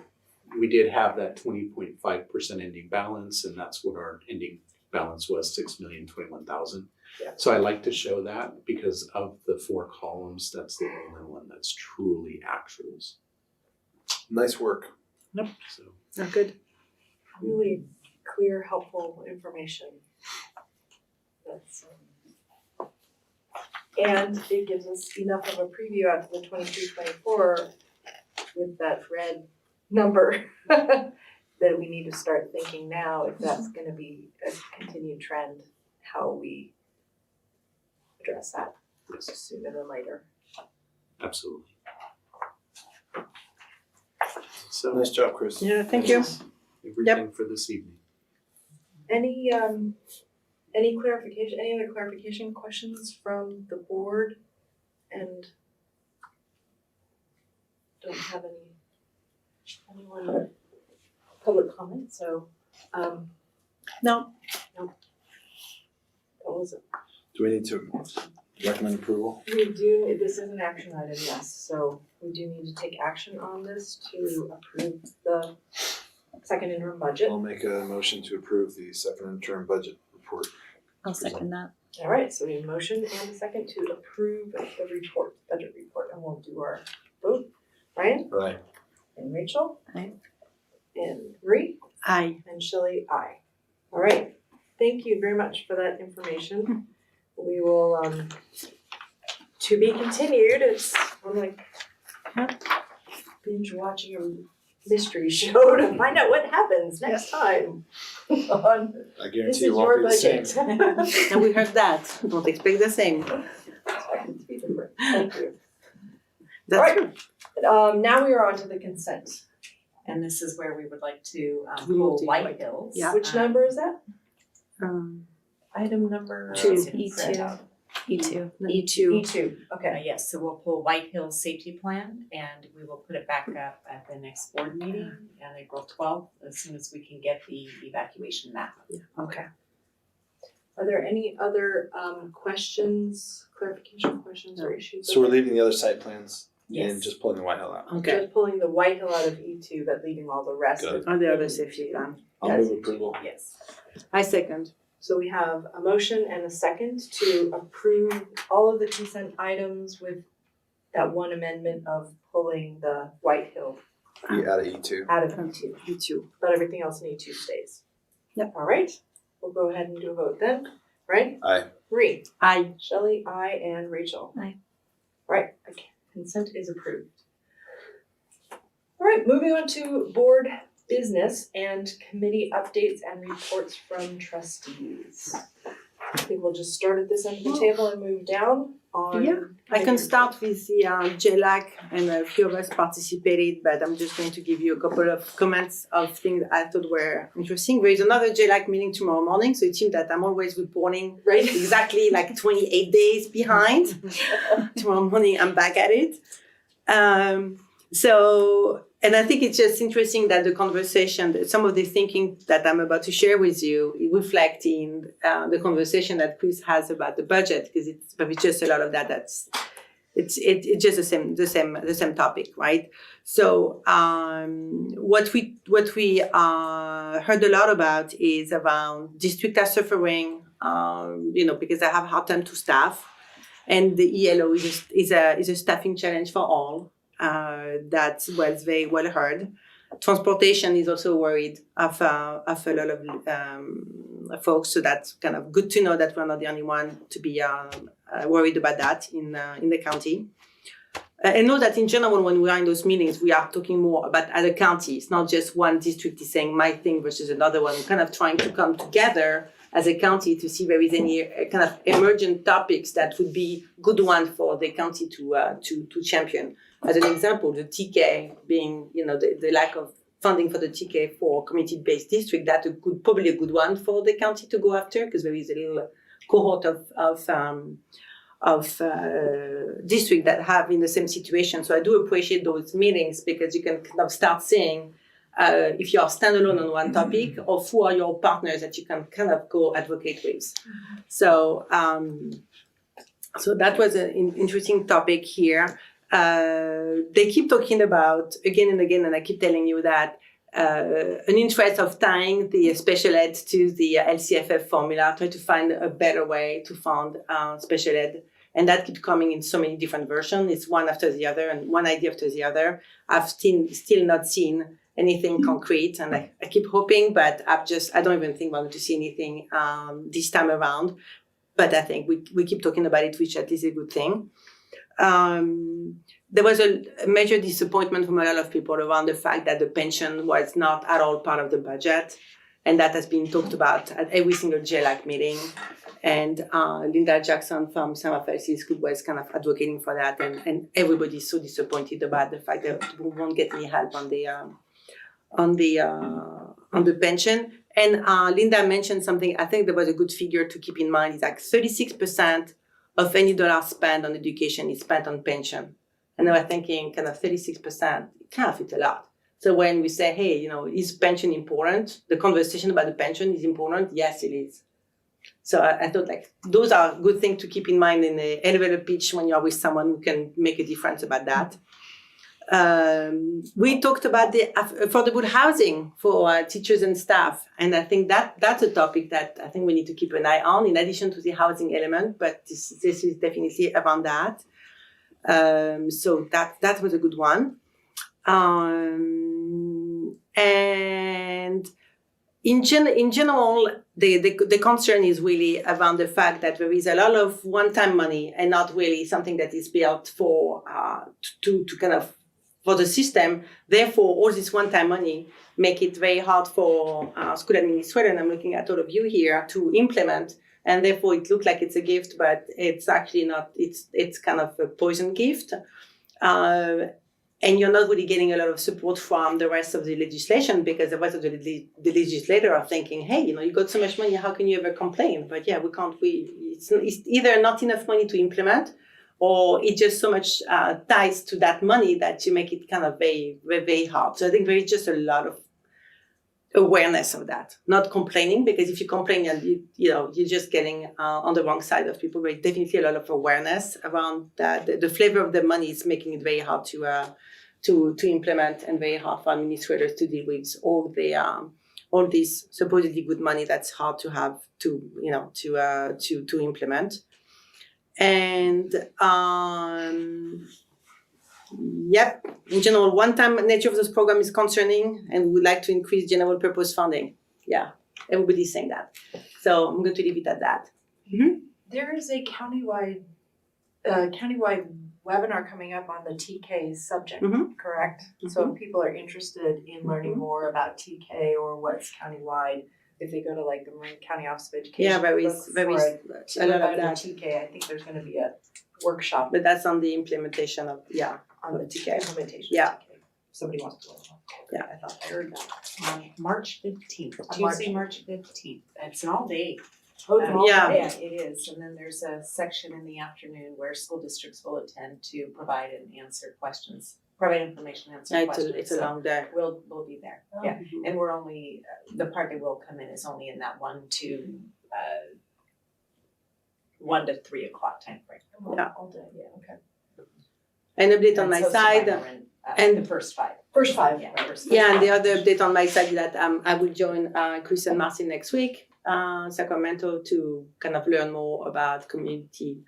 we did have that 20.5% ending balance, and that's what our ending balance was, 6,021,000. Yeah. So I like to show that because of the 4 columns, that's the only one that's truly actuals. Nice work. So Good. Really clear, helpful information. That's, and it gives us enough of a preview out to the 23-24 with that red number that we need to start thinking now if that's gonna be a continued trend, how we address that yes, sooner than later. absolutely. So Nice job, Chris. Yeah, thank you. that's everything for this evening. Any clarification, any other clarification questions from the board? And don't have anyone public comment, so No. that was it. Do we need to recommend approval? We do, this is an action item, yes, so we do need to take action on this to approve the second interim budget. I'll make a motion to approve the second interim budget report. I'll second that. All right, so we have a motion and a second to approve the report, budget report, and we'll do our vote. Ryan? Right. And Rachel? Aye. And Marie? Aye. And Shelley, aye. All right, thank you very much for that information. We will, to be continued, I'm like binge watching a mystery show to find out what happens next time on I This guarantee Is it won't Your be the same. Budget. And we heard that. Don't expect the same. Expect it to be different. Thank you. That's Alright. true. Now we are on to the consent. And this is where we would like to Remove pull the White White Hills. Yeah. Which number is that? Um, Item number Two. E2. E2. E2, okay. Yes, so we'll pull White Hills Safety Plan and we will put it back up at the next board meeting on April 12th, as soon as we can get the evacuation map. Okay. Are there any other questions, clarification questions or issues? So we're leaving the other site plans Yes. and just pulling the White Hill out. Okay. Just pulling the White Hill out of E2, but leaving all the rest of. On the other safety plan. I'll Yes. move approval. Yes. I second. So we have a motion and a second to approve all of the consent items with that one amendment of pulling the White Hill Out of E2. out of E2, E2. but everything else in E2 stays. Yep. All right, we'll go ahead and do a vote then, right? Aye. Ree, Aye. Shelley, I, and Rachel. Aye. All right, okay, consent is approved. All right, moving on to board business and committee updates and reports from trustees. I think we'll just start at this end of the table and move down on. Yeah, I can start with the JLAC, and a few of us participated, but I'm just going to give you a couple of comments of things I thought were interesting. There is another JLAC meeting tomorrow morning, so it seems that I'm always reporting Right? exactly like 28 days behind. Tomorrow morning, I'm back at it. And I think it's just interesting that the conversation, some of the thinking that I'm about to share with you, it reflects in the conversation that Chris has about the budget, because it's just a lot of that. It's just the same topic, right? So what we heard a lot about is around districts are suffering, because they have a hard time to staff, and the ELO is a staffing challenge for all. That was very well heard. Transportation is also worried of a lot of folks, so that's kind of good to know that we're not the only one to be worried about that in the county. And know that in general, when we are in those meetings, we are talking more about other counties, not just one district is saying my thing versus another one. We're kind of trying to come together as a county to see if there is any kind of emergent topics that would be good one for the county to champion. As an example, the TK being, the lack of funding for the TK for community-based district, that's probably a good one for the county to go after, because there is a little cohort of districts that have in the same situation. So I do appreciate those meetings, because you can kind of start seeing if you are standalone on one topic, or who are your partners that you can kind of go advocate with. So that was an interesting topic here. They keep talking about again and again, and I keep telling you that an interest of tying the special ed to the LCFF formula, try to find a better way to fund special ed. And that keeps coming in so many different versions. It's one after the other and one idea after the other. I've still not seen anything concrete, and I keep hoping, but I don't even think we're going to see anything this time around. But I think we keep talking about it, which is a good thing. There was a major disappointment from a lot of people around the fact that the pension was not at all part of the budget, and that has been talked about at every single JLAC meeting. And Linda Jackson from Sam FLC School was kind of advocating for that, and everybody's so disappointed about the fact that we won't get any help on the pension. And Linda mentioned something. I think there was a good figure to keep in mind. It's like 36% of any dollar spent on education is spent on pension. And I was thinking kind of 36%, kind of it's a lot. So when we say, hey, is pension important? The conversation about the pension is important. Yes, it is. So I thought those are good things to keep in mind in the elevator pitch when you're with someone who can make a difference about that. We talked about the affordable housing for teachers and staff, and I think that's a topic that I think we need to keep an eye on, in addition to the housing element, but this is definitely around that. So that was a good one. And in general, the concern is really around the fact that there is a lot of one-time money and not really something that is built for to kind of for the system. Therefore, all this one-time money make it very hard for school administrators, and I'm looking at all of you here, to implement. And therefore, it looks like it's a gift, but it's actually not. It's kind of a poison gift. And and you're not really getting a lot of support from the rest of the legislation because the rest of the legislator are thinking, hey, you got so much money, how can you ever complain? But yeah, it's either not enough money to implement, or it's just so much ties to that money that you make it kind of very, very, very hard. So I think there is just a lot of awareness of that, not complaining, because if you complain and you're just getting on the wrong side of people. There's definitely a lot of awareness around that. The flavor of the money is making it very hard to implement, and very hard for administrators to deal with all this supposedly good money that's hard to have to implement. And yep, in general, one-time nature of this program is concerning, and we would like to increase general purpose funding. Yeah, everybody's saying that. So I'm going to leave it at that. There is a countywide webinar coming up on the TK subject, correct? So if people are interested in learning more about TK or what's countywide, if they go to like the Marin County Office of Education, Yeah, look for a lot of that. TK, I think there's gonna be a workshop But that's on the implementation of, on the TK. implementation of Yeah. TK. Somebody wants to learn. Yeah. I thought I heard that. On March 15th, On Tuesday, March 15th. It's an all day. Oh, it's an all Yeah. day. Yeah, it is. And then there's a section in the afternoon where school districts will attend to provide and answer questions, provide information, answer Yeah, questions. it's a long day. We'll be there. Oh. Yeah, and we're only the part that will come in is only in that 1 to 3 o'clock time frame. Yeah. All day, yeah, okay. An update on And my it's hosted side. by Marin, and- the first 5. First 5, Yeah, right. first Yeah, and the other update on my side is that I will join Chris and Marcy next week, Sacramento, to kind of learn more about community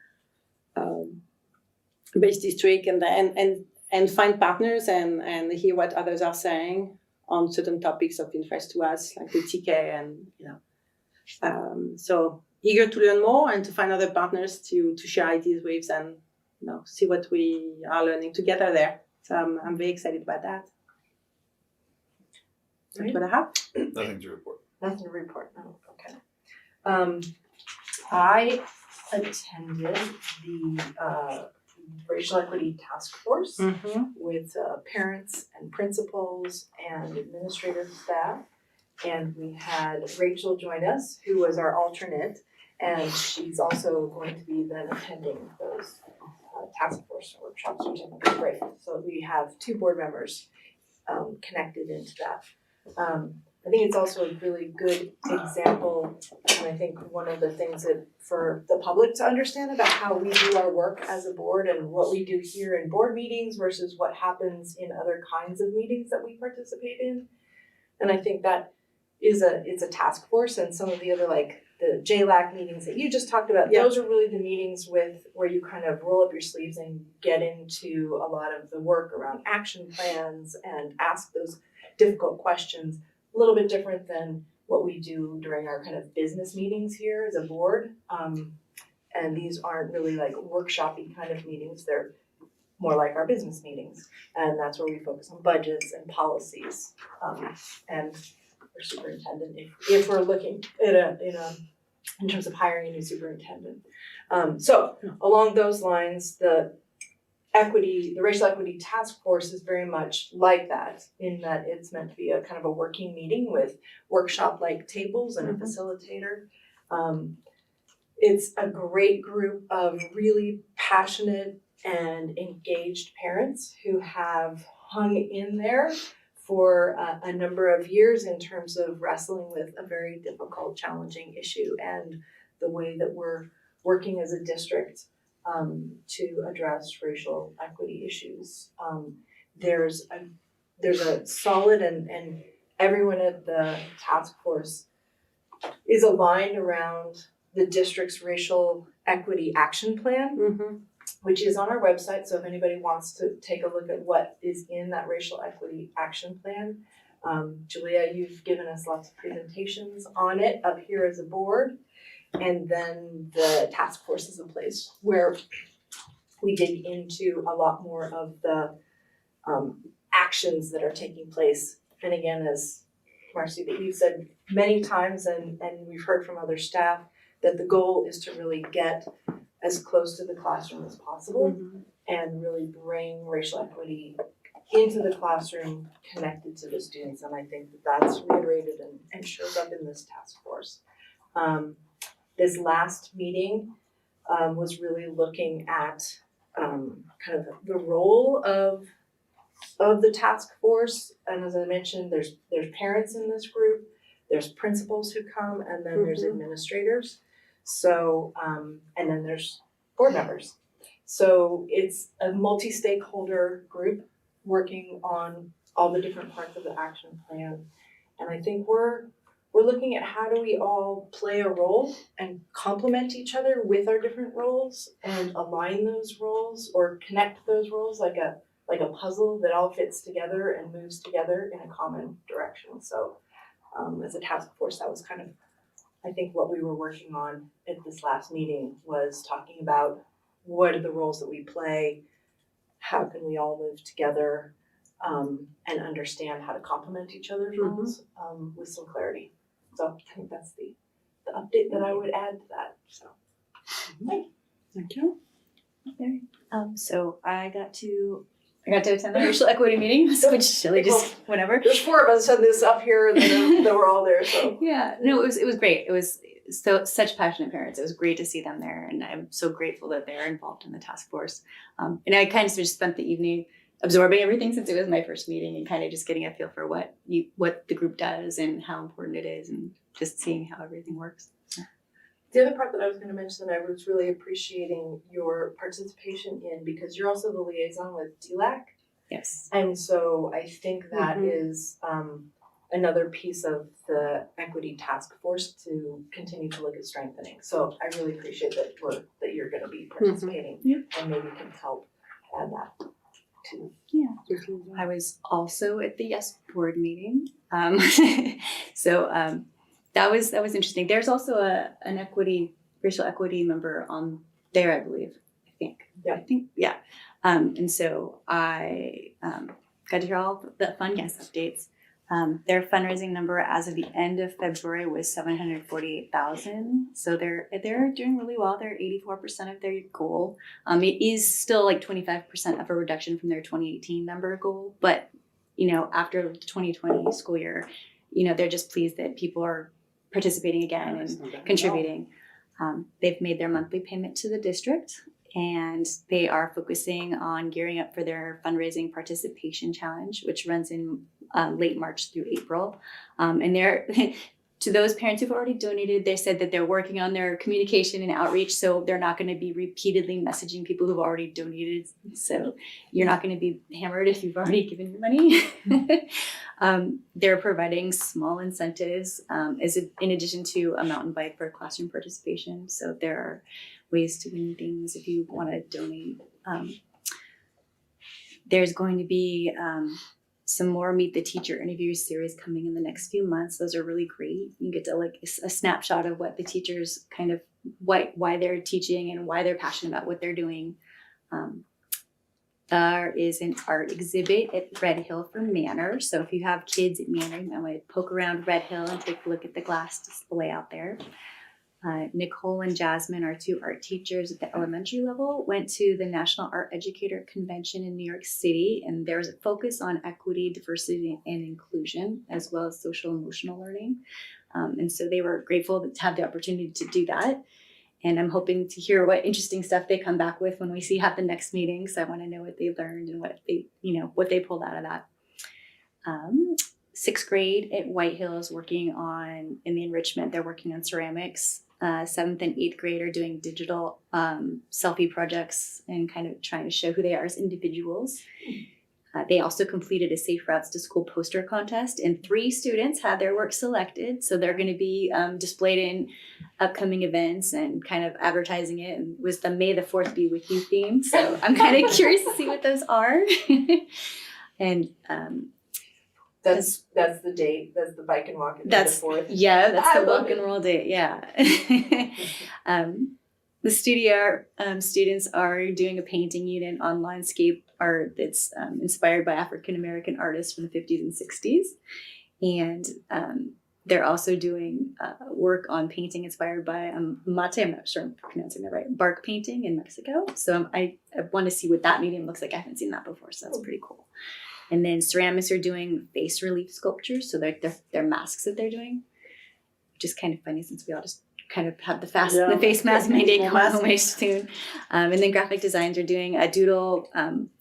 based district and find partners and hear what others are saying on certain topics of interest to us, like the TK and so eager to learn more and to find other partners to share ideas with and see what we are learning together there. So I'm very excited about that. That's what I have. Nothing to report. Nothing to report, no, okay. I attended the Racial Equity Task Force with parents and principals and administrative staff. And we had Rachel join us, who was our alternate, and she's also going to be then attending those task force workshops, which I think is great. So we have 2 board members connected into that. I think it's also a really good example, and I think one of the things that for the public to understand about how we do our work as a board and what we do here in board meetings versus what happens in other kinds of meetings that we participate in. And I think that it's a task force, and some of the other like the JLAC meetings that you just talked about, those are really the meetings where you kind of roll up your sleeves and get into a lot of the work around action plans and ask those difficult questions. A little bit different than what we do during our kind of business meetings here as a board. And these aren't really like workshop-y kind of meetings, they're more like our business meetings. And that's where we focus on budgets and policies. And our superintendent, if we're looking at in terms of hiring a new superintendent. So along those lines, the Racial Equity Task Force is very much like that, in that it's meant to be a kind of a working meeting with workshop-like tables and a facilitator. It's a great group of really passionate and engaged parents who have hung in there for a number of years in terms of wrestling with a very difficult, challenging issue, and the way that we're working as a district to address racial equity issues. There's a solid and everyone at the task force is aligned around the district's racial equity action plan, which is on our website. So if anybody wants to take a look at what is in that racial equity action plan, Julia, you've given us lots of presentations on it up here as a board. And then the task force is a place where we dig into a lot more of the actions that are taking place. And again, as Marcy, that you've said many times, and we've heard from other staff, that the goal is to really get as close to the classroom as possible and really bring racial equity into the classroom, connected to the students, and I think that that's reiterated and shows up in this task force. This last meeting was really looking at kind of the role of the task force, and as I mentioned, there's parents in this group, there's principals who come, and then there's administrators. So and then there's board members. So it's a multi-stakeholder group working on all the different parts of the action plan. And I think we're looking at how do we all play a role and complement each other with our different roles and align those roles or connect those roles like a puzzle that all fits together and moves together in a common direction. So as a task force, that was kind of, I think, what we were working on at this last meeting, was talking about what are the roles that we play, how can we all move together, and understand how to complement each other's roles with some clarity. So I think that's the update that I would add to that. So Thank you. Okay. So I got to attend the racial equity meeting, which really just whatever. there's 4 of us on this up here and then we're all there. So Yeah, no, it was great. It was such passionate parents. It was great to see them there, and I'm so grateful that they're involved in the task force. And I kind of just spent the evening absorbing everything, since it was my first meeting, and kind of just getting a feel for what the group does and how important it is, and just seeing how everything works. the other part that I was going to mention that I was really appreciating your participation in, because you're also the liaison with DLAC. Yes. And so I think that is another piece of the equity task force to continue to look at strengthening. So I really appreciate that you're going to be participating, and maybe can help add that too. Yeah. I was also at the Yes board meeting. So that was interesting. There's also an racial equity member on there, I believe. Yeah. And so I got to hear all the fun Yes updates. Their fundraising number as of the end of February was $748,000. So they're doing really well. They're 84% of their goal. It is still like 25% of a reduction from their 2018 number goal, but after the 2020 school year, they're just pleased that people are participating again and contributing. They've made their monthly payment to the district, and they are focusing on gearing up for their fundraising participation challenge, which runs in late March through April. And they're to those parents who've already donated, they said that they're working on their communication and outreach, so they're not going to be repeatedly messaging people who've already donated. So you're not going to be hammered if you've already given your money. They're providing small incentives in addition to a mountain bike for classroom participation. So there are ways to win things if you want to donate. There's going to be some more Meet the Teacher interview series coming in the next few months. Those are really great. You get to like a snapshot of what the teachers kind of why they're teaching and why they're passionate about what they're doing. There is an art exhibit at Red Hill for Manor. So if you have kids at Manor, you might poke around Red Hill and take a look at the glass display out there. Nicole and Jasmine, our 2 art teachers at the elementary level, went to the National Art Educator Convention in New York City, and there was a focus on equity, diversity, and inclusion, as well as social emotional learning. And so they were grateful to have the opportunity to do that. And I'm hoping to hear what interesting stuff they come back with when we have the next meeting. So I want to know what they learned and what they pulled out of that. 6th grade at White Hill is working on, in the enrichment, they're working on ceramics. 7th and 8th grade are doing digital selfie projects and kind of trying to show who they are as individuals. They also completed a Safe Routes to School poster contest, and 3 students had their work selected. So they're going to be displayed in upcoming events and kind of advertising it. And it was the May the 4th Be With You theme. So I'm kind of curious to see what those are. And That's the date. That's the bike and walk. That's the 4th. Yeah, that's I the love walk it. and roll date. Yeah. The studio students are doing a painting unit on landscape art that's inspired by African American artists from the 50s and 60s, and they're also doing work on painting inspired by mate. I'm not sure I'm pronouncing that right. Bark painting in Mexico. So I want to see what that medium looks like. I haven't seen that before, so that's pretty cool. And then ceramics are doing face relief sculptures, so they're masks that they're doing, which is kind of funny since we all just kind of have the face mask mandate coming way soon. And then graphic designs are doing a doodle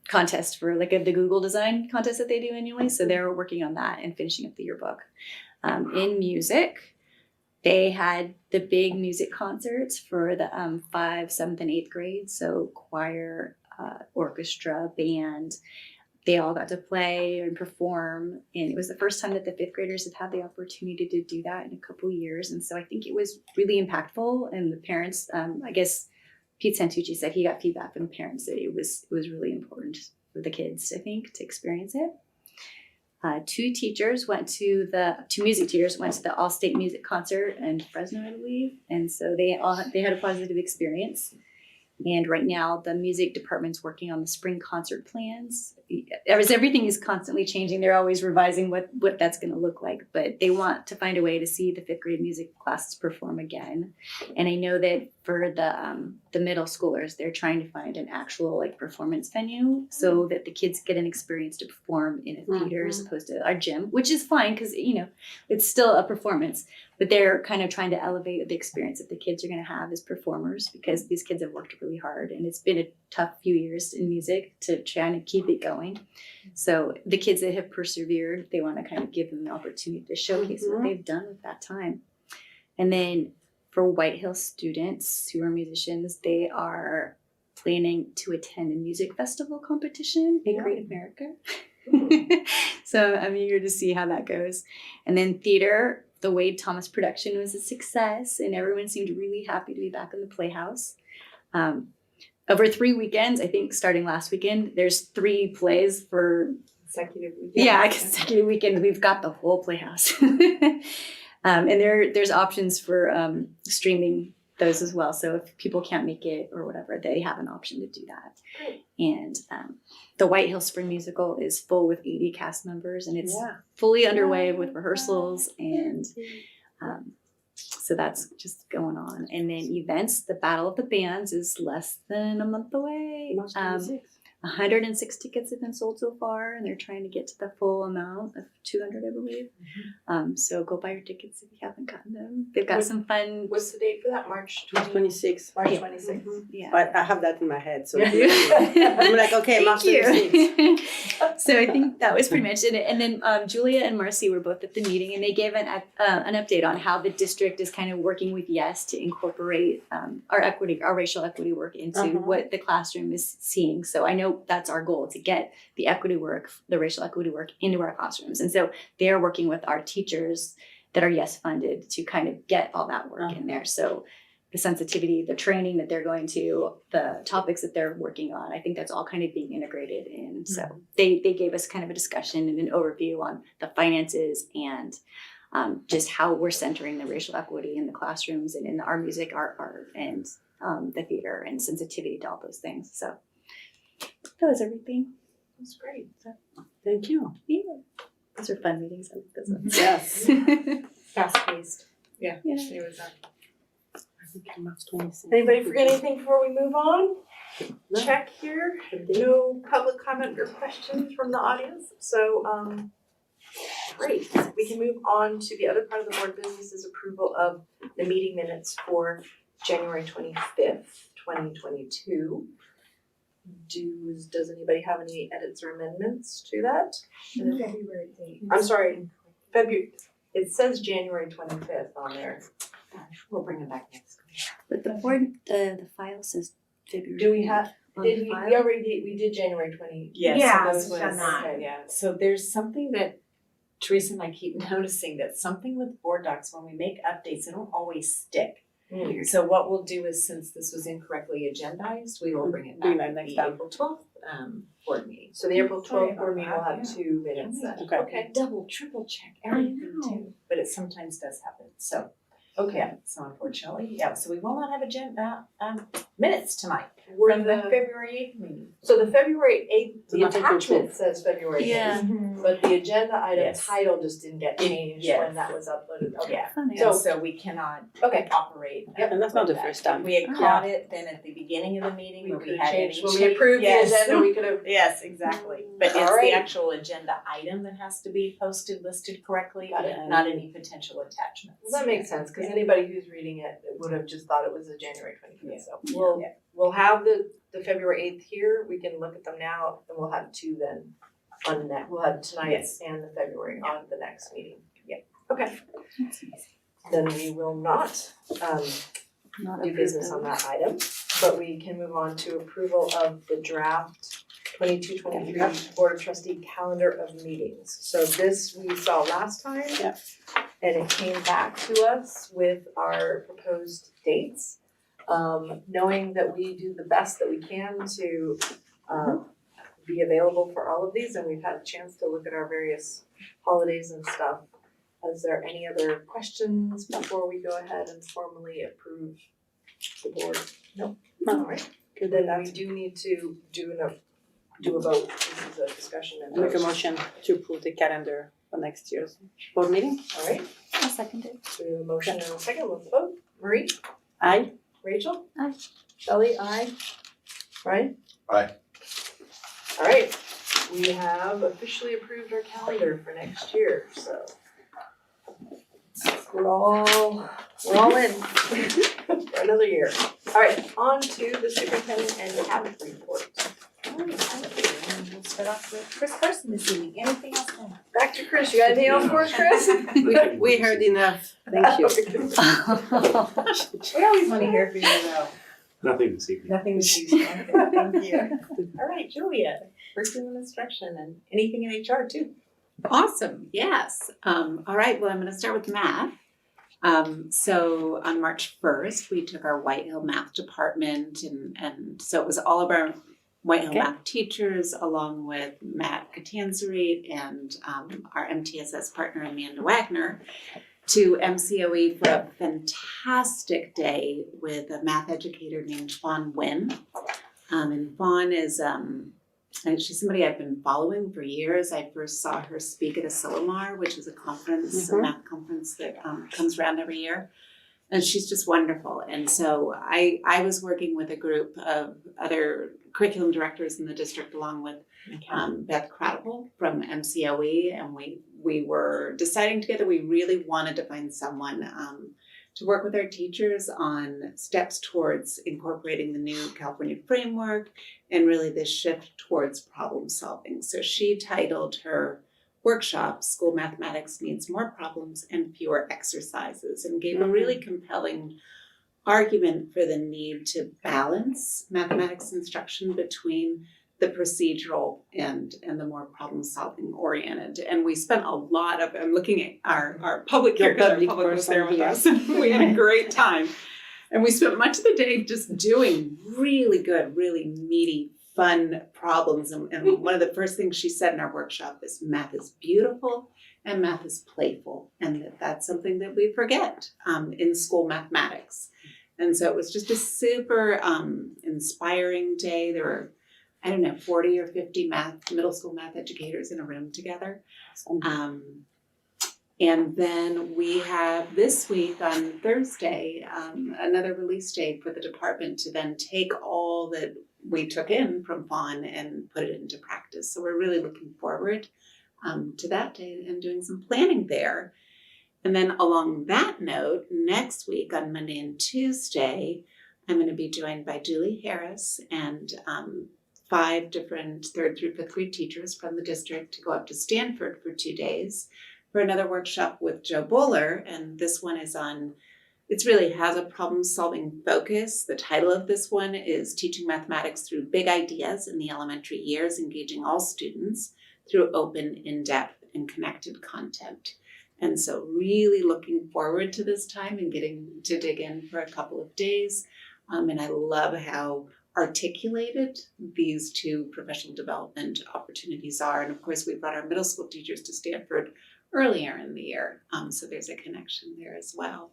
contest for like the Google design contest that they do annually. So they're working on that and finishing up the yearbook. In music, they had the big music concerts for the 5th, 7th, and 8th grades. So choir, orchestra, band. They all got to play and perform, and it was the first time that the 5th graders had had the opportunity to do that in a couple of years. And so I think it was really impactful. And the parents, I guess Pete Santucci said he got feedback from the parents that it was really important for the kids, I think, to experience it. Two music teachers went to the All-State Music Concert in Fresno, I believe, and so they had a positive experience. And right now, the music department's working on the spring concert plans. As everything is constantly changing, they're always revising what that's going to look like. But they want to find a way to see the 5th grade music classes perform again. And I know that for the middle schoolers, they're trying to find an actual like performance venue so that the kids get an experience to perform in a theater as opposed to our gym, which is fine because it's still a performance. But they're kind of trying to elevate the experience that the kids are going to have as performers because these kids have worked really hard and it's been a tough few years in music to try to keep it going. So the kids that have persevered, they want to kind of give them the opportunity to showcase what they've done with that time. And then for White Hill students who are musicians, they are planning to attend a music festival competition in Great America. So I'm eager to see how that goes. And then theater, the Wade Thomas production was a success and everyone seemed really happy to be back in the Playhouse. Over 3 weekends, I think starting last weekend, there's 3 plays for Consecutive weekends. Yeah, consecutive weekends. We've got the whole Playhouse. And there's options for streaming those as well. So if people can't make it or whatever, they have an option to do that. Great. And the White Hill Spring Musical is full with 80 cast members and it's fully underway with rehearsals and so that's just going on. And then events, the Battle of the Bands is less than a month away. 106 tickets have been sold so far, and they're trying to get to the full amount of 200, I believe. So go buy your tickets if you haven't gotten them. They've got some fun. What's the date for that? March 26. March Yeah. 26th. Yeah. But I have that in my head, so Yeah. I'm like, okay, March 26. So I think that was pretty much it. And then Julia and Marcy were both at the meeting, and they gave an update on how the district is kind of working with YES to incorporate our racial equity work into what the classroom is seeing. So I know that's our goal, to get the equity work, the racial equity work into our classrooms. And so they are working with our teachers that are YES funded to kind of get all that work in there. So the sensitivity, the training that they're going to, the topics that they're working on, I think that's all kind of being integrated in. So they gave us kind of a discussion and an overview on the finances and just how we're centering the racial equity in the classrooms and in our music, art, and the theater and sensitivity to all those things. So that was everything. That's great. Thank you. Yeah. Those are fun meetings. I like those ones. Yes. Fast paced. Yeah. Yeah. There was that. I think March 26. Anybody forget anything before we move on? Check here. No public comment or questions from the audience. So great. We can move on to the other part of the board business is approval of the meeting minutes for January 25th, 2022. Does anybody have any edits or amendments to that? February date. I'm sorry, February, it says January 25th on there. We'll bring it back next week. But the board, the file says February. Do we have, on did the we file? already did, we did January 20. Yes, Yeah, so those we've was, done that. Okay. so there's something that Teresa and I keep noticing, that something with board docs, when we make updates, they don't always stick. Mm. So what we'll do is, since this was incorrectly agendized, we will bring it Bring back that at next the time. April 12th board meeting. So the April Sorry 12th board meeting will about have that, 2 minutes then. Okay. Okay. Double, triple check everything know. too, but it sometimes does happen, so. Okay, Yeah, so unfortunately, so we will not have minutes tonight were from the the, February 8th meeting. so the February 8th, the Not until attachment says February 8th. Yeah. But the agenda item Yes. title just didn't get changed Yes. when that was uploaded, okay. Yeah, Funny. So- so we cannot Okay. operate. And that's not with the that. first time. We had caught it then at the beginning of the meeting We when could we have had changed, any when we approved the Yes. agenda, we could have, Yes, exactly. But it's Alright. the actual agenda item that has to be posted, listed correctly, Got it. not any potential attachments. well, that makes sense, cause Yeah. anybody who's reading it would have just thought it was a January 25th, Yeah. so Yeah. we'll have the February 8th here, we can look at them now, and we'll have two then on that, we'll have tonight's and the February on the next meeting. Yeah. Okay, then we will not Not do business on that item, but we can move on to approval of the draft 22-23 Board of Trustee calendar of meetings. So this we saw last time. Yep. And it came back to us with our proposed dates. Knowing that we do the best that we can to be available for all of these, and we've had a chance to look at our various holidays and stuff. Is there any other questions before we go ahead and formally approve the board? No. Alright, Good, then then we do need to do a vote, this is a discussion and I make a vote. motion to approve the calendar for next year's board meeting. Alright, I'll second it. so we have a motion and a second, let's vote. Marie? Aye. Rachel? Aye. Shelley, aye. Ryan? Aye. Alright, we have officially approved our calendar for next year, so. We're all in for another year. Alright, on to the superintendent and cabinet report. Alright, thank you. And we'll start off with Chris Carson this evening. Anything else to add? Back to Chris, you got anything else for us, Chris? We heard enough, thank you. We always wanna hear from you though. Nothing this evening. Nothing to see. Thank you. All right, Julia, curriculum and instruction and anything in HR too. Awesome, yes. All right, well, I'm gonna start with math. So on March 1st, we took our White Hill Math Department and so it was all of our White Hill Okay. math teachers along with Matt Catanzarete and our MTSS partner Amanda Wagner to MCOE for a fantastic day with a math educator named Fawn Nguyen. And Fawn is and she's somebody I've been following for years. I first saw her speak at a Silomar, which is a conference, a math conference that comes around every year. And she's just wonderful. And so I was working with a group of other curriculum directors in the district along with Beth Credible from MCOE. And we were deciding together we really wanted to find someone to work with our teachers on steps towards incorporating the new California framework and really this shift towards problem solving. So she titled her workshop, School Mathematics Needs More Problems and Fewer Exercises, and gave a really compelling argument for the need to balance mathematics instruction between the procedural and the more problem-solving oriented. And we spent a lot of, I'm looking at our public here, because our public was there with us. We had a great time. And we spent much of the day just doing really good, really meaty, fun problems. And one of the first things she said in our workshop is math is beautiful and math is playful. And that's something that we forget in school mathematics. And so it was just a super inspiring day. There were 40 or 50 middle school math educators in a room together. And then we have this week on Thursday, another release date for the department to then take all that we took in from Fawn and put it into practice. So we're really looking forward to that day and doing some planning there. And then along that note, next week on Monday and Tuesday, I'm going to be joined by Julie Harris and 5 different 3rd through 5th grade teachers from the district to go up to Stanford for 2 days for another workshop with Joe Bowler. And this one is it really has a problem-solving focus. The title of this one is Teaching Mathematics Through Big Ideas in the Elementary Years, Engaging All Students Through Open, In-Depth, and Connected Content. And so really looking forward to this time and getting to dig in for a couple of days. And I love how articulated these 2 professional development opportunities are. And of course, we brought our middle school teachers to Stanford earlier in the year. So there's a connection there as well.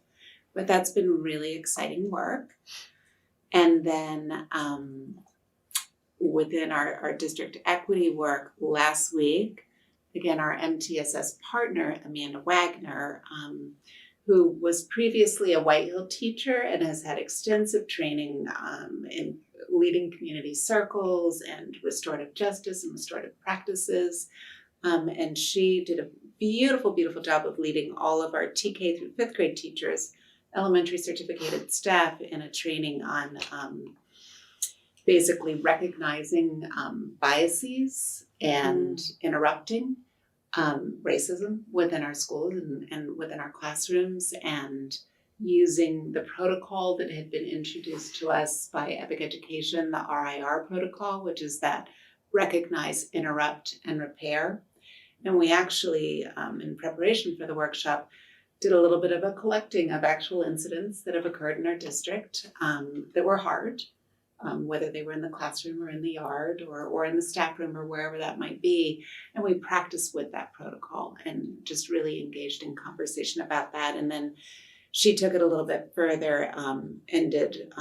but that's been really exciting work. And then within our district equity work last week, again, our MTSS partner, Amanda Wagner, who was previously a White Hill teacher and has had extensive training in leading community circles and restorative justice and restorative practices. And she did a beautiful, beautiful job of leading all of our TK through 5th grade teachers, elementary certificated staff in a training on basically recognizing biases and interrupting racism within our schools and within our classrooms, and using the protocol that had been introduced to us by Epic Education, the RIR protocol, which is that recognize, interrupt, and repair. And we actually, in preparation for the workshop, did a little bit of a collecting of actual incidents that have occurred in our district that were hard, whether they were in the classroom or in the yard or in the staff room or wherever that might be. And we practiced with that protocol and just really engaged in conversation about that. And then she took it a little bit further and did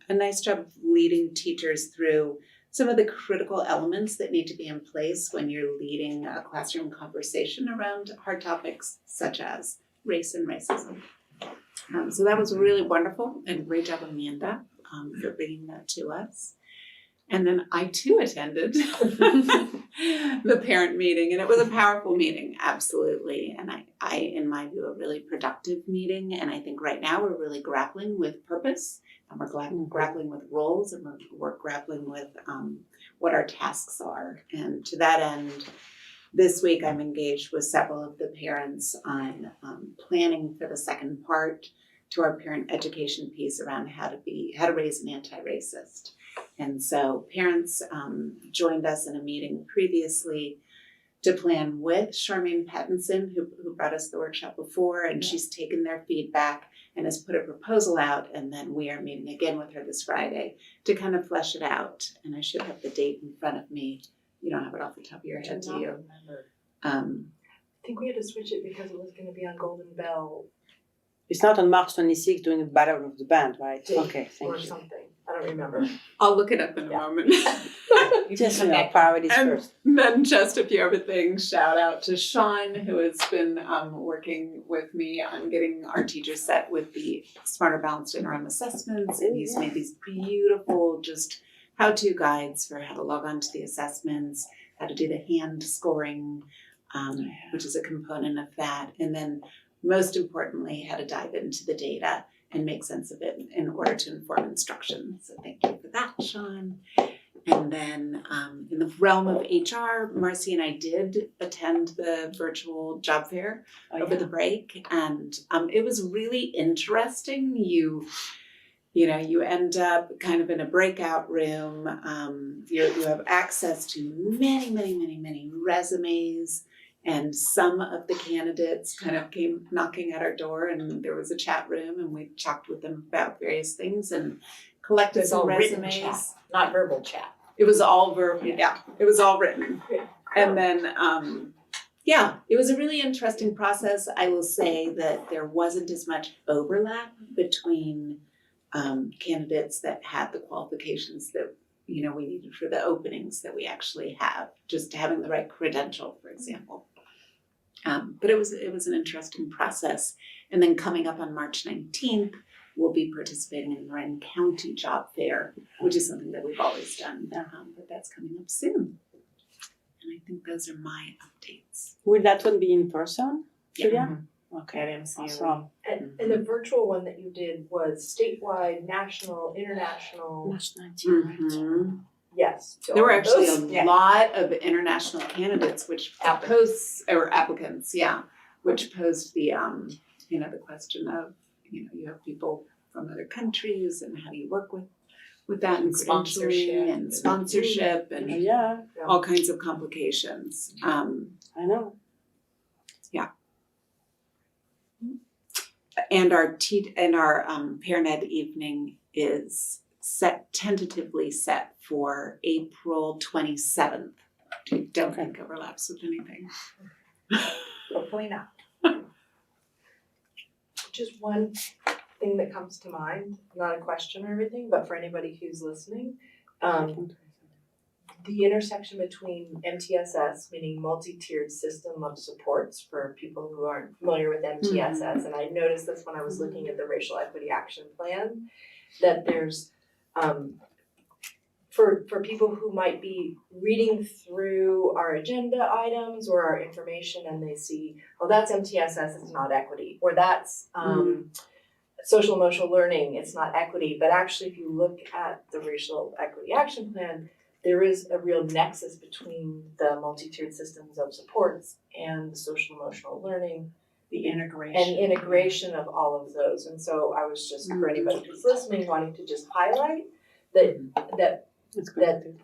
a nice job of leading teachers through some of the critical elements that need to be in place when you're leading a classroom conversation around hard topics such as race and racism. So that was really wonderful, and great job, Amanda, for bringing that to us. And then I too attended the parent meeting, and it was a powerful meeting, absolutely. And I, in my view, a really productive meeting. And I think right now we're really grappling with purpose, and we're grappling with roles, and we're grappling with what our tasks are. And to that end, this week I'm engaged with several of the parents on planning for the second part to our parent education piece around how to raise an anti-racist. And so parents joined us in a meeting previously to plan with Charmaine Pattinson, who brought us the workshop before, and she's taken their feedback and has put a proposal out, and then we are meeting again with her this Friday to kind of flesh it out. And I should have the date in front of me. You don't have it off the top of your head, do you? Remember. Um, I think we had to switch it because it was going to be on Golden Bell It's not on March 26th during the Battle of the Band, right? Date Okay, or thank you. something. I don't remember. I'll look it up in a moment. Just priorities And first. then just a few other things. Shout out to Sean, who has been working with me on getting our teachers set with the Smarter Balanced Interim Assessments. And he's made these beautiful just how-to guides for how to log on to the assessments, how to do the hand scoring, which is a component of that. And then most importantly, how to dive into the data and make sense of it in order to inform instruction. So thank you for that, Sean. And then in the realm of HR, Marcy and I did attend the virtual job fair over the break, and it was really interesting. You end up kind of in a breakout room. You have access to many resumes. And some of the candidates kind of came knocking at our door, and there was a chat room, and we talked with them about various things and collected some resumes. Chat, not verbal chat. It was all verbal, it was all written. Yeah. And then, it was a really interesting process. I will say that there wasn't as much overlap between candidates that had the qualifications that we needed for the openings that we actually have, just having the right credential, for example. But it was an interesting process. And then coming up on March 19th, we'll be participating in the Marin County Job Fair, which is something that we've always done, but that's coming up soon. And I think those are my updates. Will that one be in person, Julia? Okay. At MCU. Awesome. And the virtual one that you did was statewide, national, international. March 19th. Mm-hmm. Yes. So There were all actually those- a lot of international candidates, which applicants, which posed the the question of you have people from other countries, and how do you work with that, and sponsorship and Yeah, all kinds of complications. I know. And our Parent Ed evening is tentatively set for April 27th. Don't think overlaps with anything. Hopefully not. Just one thing that comes to mind, not a question or everything, but for anybody who's listening, the intersection between MTSS, meaning multi-tiered system of supports for people who aren't familiar with MTSS, and I noticed this when I was looking at the Racial Equity Action Plan, that there's for people who might be reading through our agenda items or our information and they see, oh, that's MTSS, it's not equity, or that's social emotional learning, it's not equity, but actually if you look at the Racial Equity Action Plan, there is a real nexus between the multi-tiered systems of supports and the social emotional learning, The integration. and integration of all of those. And so I was just, for anybody who's listening, wanting to just highlight that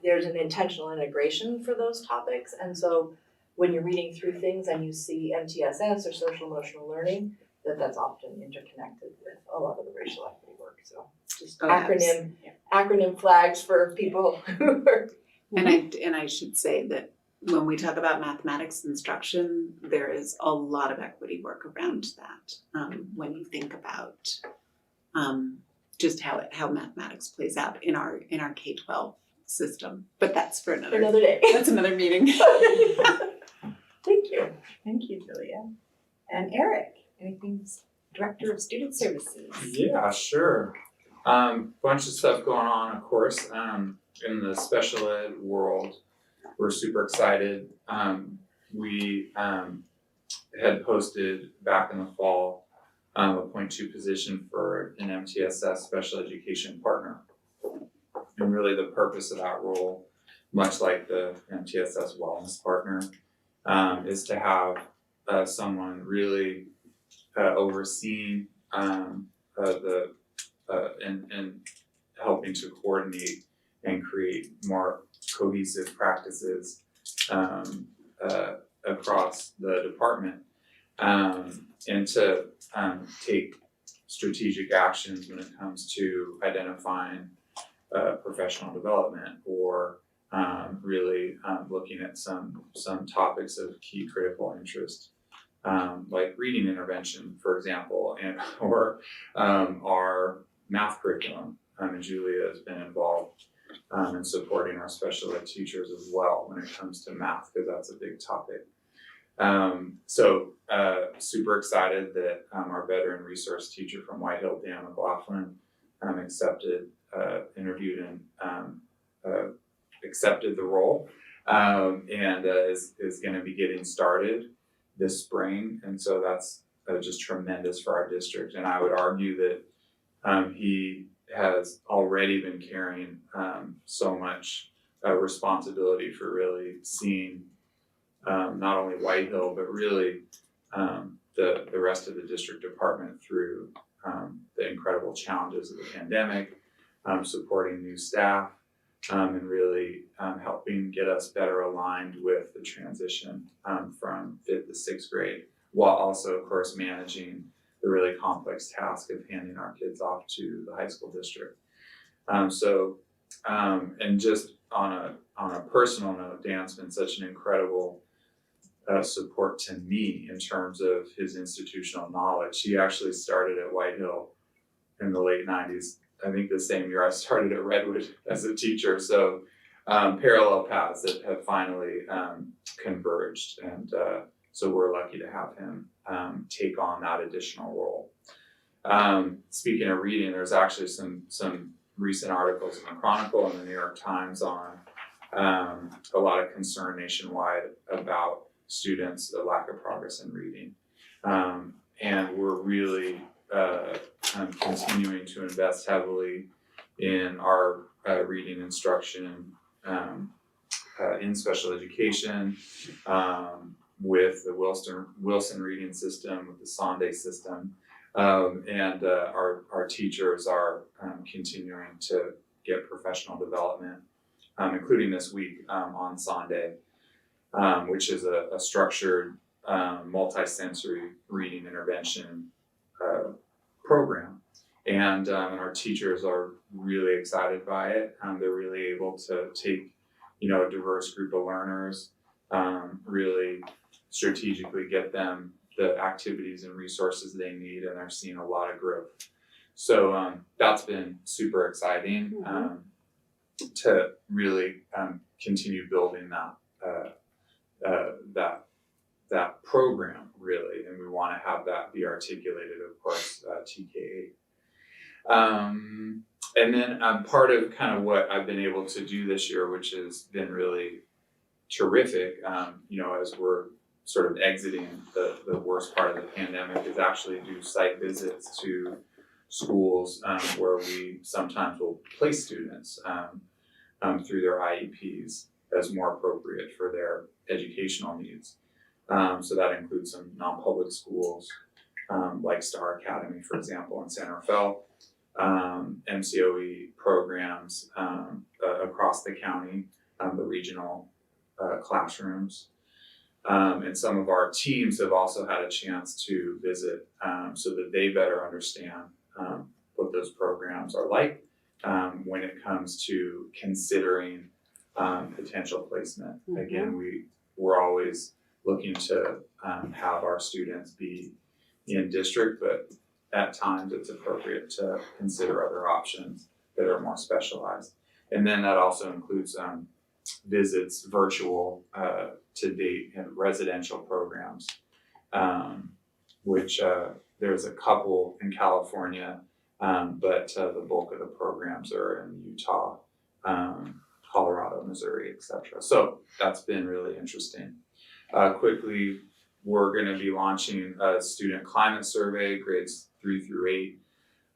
there's an intentional integration for those topics. And so when you're reading through things and you see MTSS or social emotional learning, that's often interconnected with a lot of the racial equity work. So just acronym flags for people who are. And I should say that when we talk about mathematics instruction, there is a lot of equity work around that. When you think about just how mathematics plays out in our K-12 system, but that's for another day. That's another meeting. Thank you. Thank you, Julia. And Eric, anything, Director of Student Services? Yeah, sure. Bunch of stuff going on, of course, in the special ed world. We're super excited. We had posted back in the fall a .2 position for an MTSS special education partner. And really the purpose of that role, much like the MTSS wellness partner, is to have someone really overseeing and helping to coordinate and create more cohesive practices across the department, and to take strategic actions when it comes to identifying professional development or really looking at some topics of key critical interest, like reading intervention, for example, or our math curriculum. And Julia has been involved in supporting our special ed teachers as well when it comes to math, because that's a big topic. So super excited that our veteran resource teacher from White Hill, Dan McLaughlin, interviewed and accepted the role, and is going to be getting started this spring. And so that's just tremendous for our district. And I would argue that he has already been carrying so much responsibility for really seeing not only White Hill, but really the rest of the district department through the incredible challenges of the pandemic, supporting new staff, and really helping get us better aligned with the transition from 5th to 6th grade, while also, of course, managing the really complex task of handing our kids off to the high school district. And just on a personal note, Dan's been such an incredible support to me in terms of his institutional knowledge. He actually started at White Hill in the late 90s. I think the same year I started at Redwood as a teacher. So parallel paths that have finally converged. And so we're lucky to have him take on that additional role. Speaking of reading, there's actually some recent articles in the Chronicle and the New York Times on a lot of concern nationwide about students, the lack of progress in reading. And we're really continuing to invest heavily in our reading instruction in special education, with the Wilson reading system, with the Sunday system, and our teachers are continuing to get professional development, including this week on Sunday, which is a structured multi-sensory reading intervention program. And our teachers are really excited by it. They're really able to take, a diverse group of learners, really strategically get them the activities and resources they need, and they're seeing a lot of growth. So that's been super exciting to really continue building that program really, and we want to have that be articulated, of course, TK8. And then part of kind of what I've been able to do this year, which has been really terrific, as we're sort of exiting the worst part of the pandemic, is actually do site visits to schools where we sometimes will place students through their IEPs as more appropriate for their educational needs. So that includes some non-public schools like Star Academy, for example, in San Rafael, MCOE programs across the county, the regional classrooms. And some of our teams have also had a chance to visit so that they better understand what those programs are like when it comes to considering potential placement. Again, we're always looking to have our students be in district, but at times it's appropriate to consider other options that are more specialized. And then that also includes visits virtual to date in residential programs, which there's a couple in California, but the bulk of the programs are in Utah, Colorado, Missouri, etc. So that's been really interesting. Quickly, we're going to be launching a student climate survey, grades 3 through 8.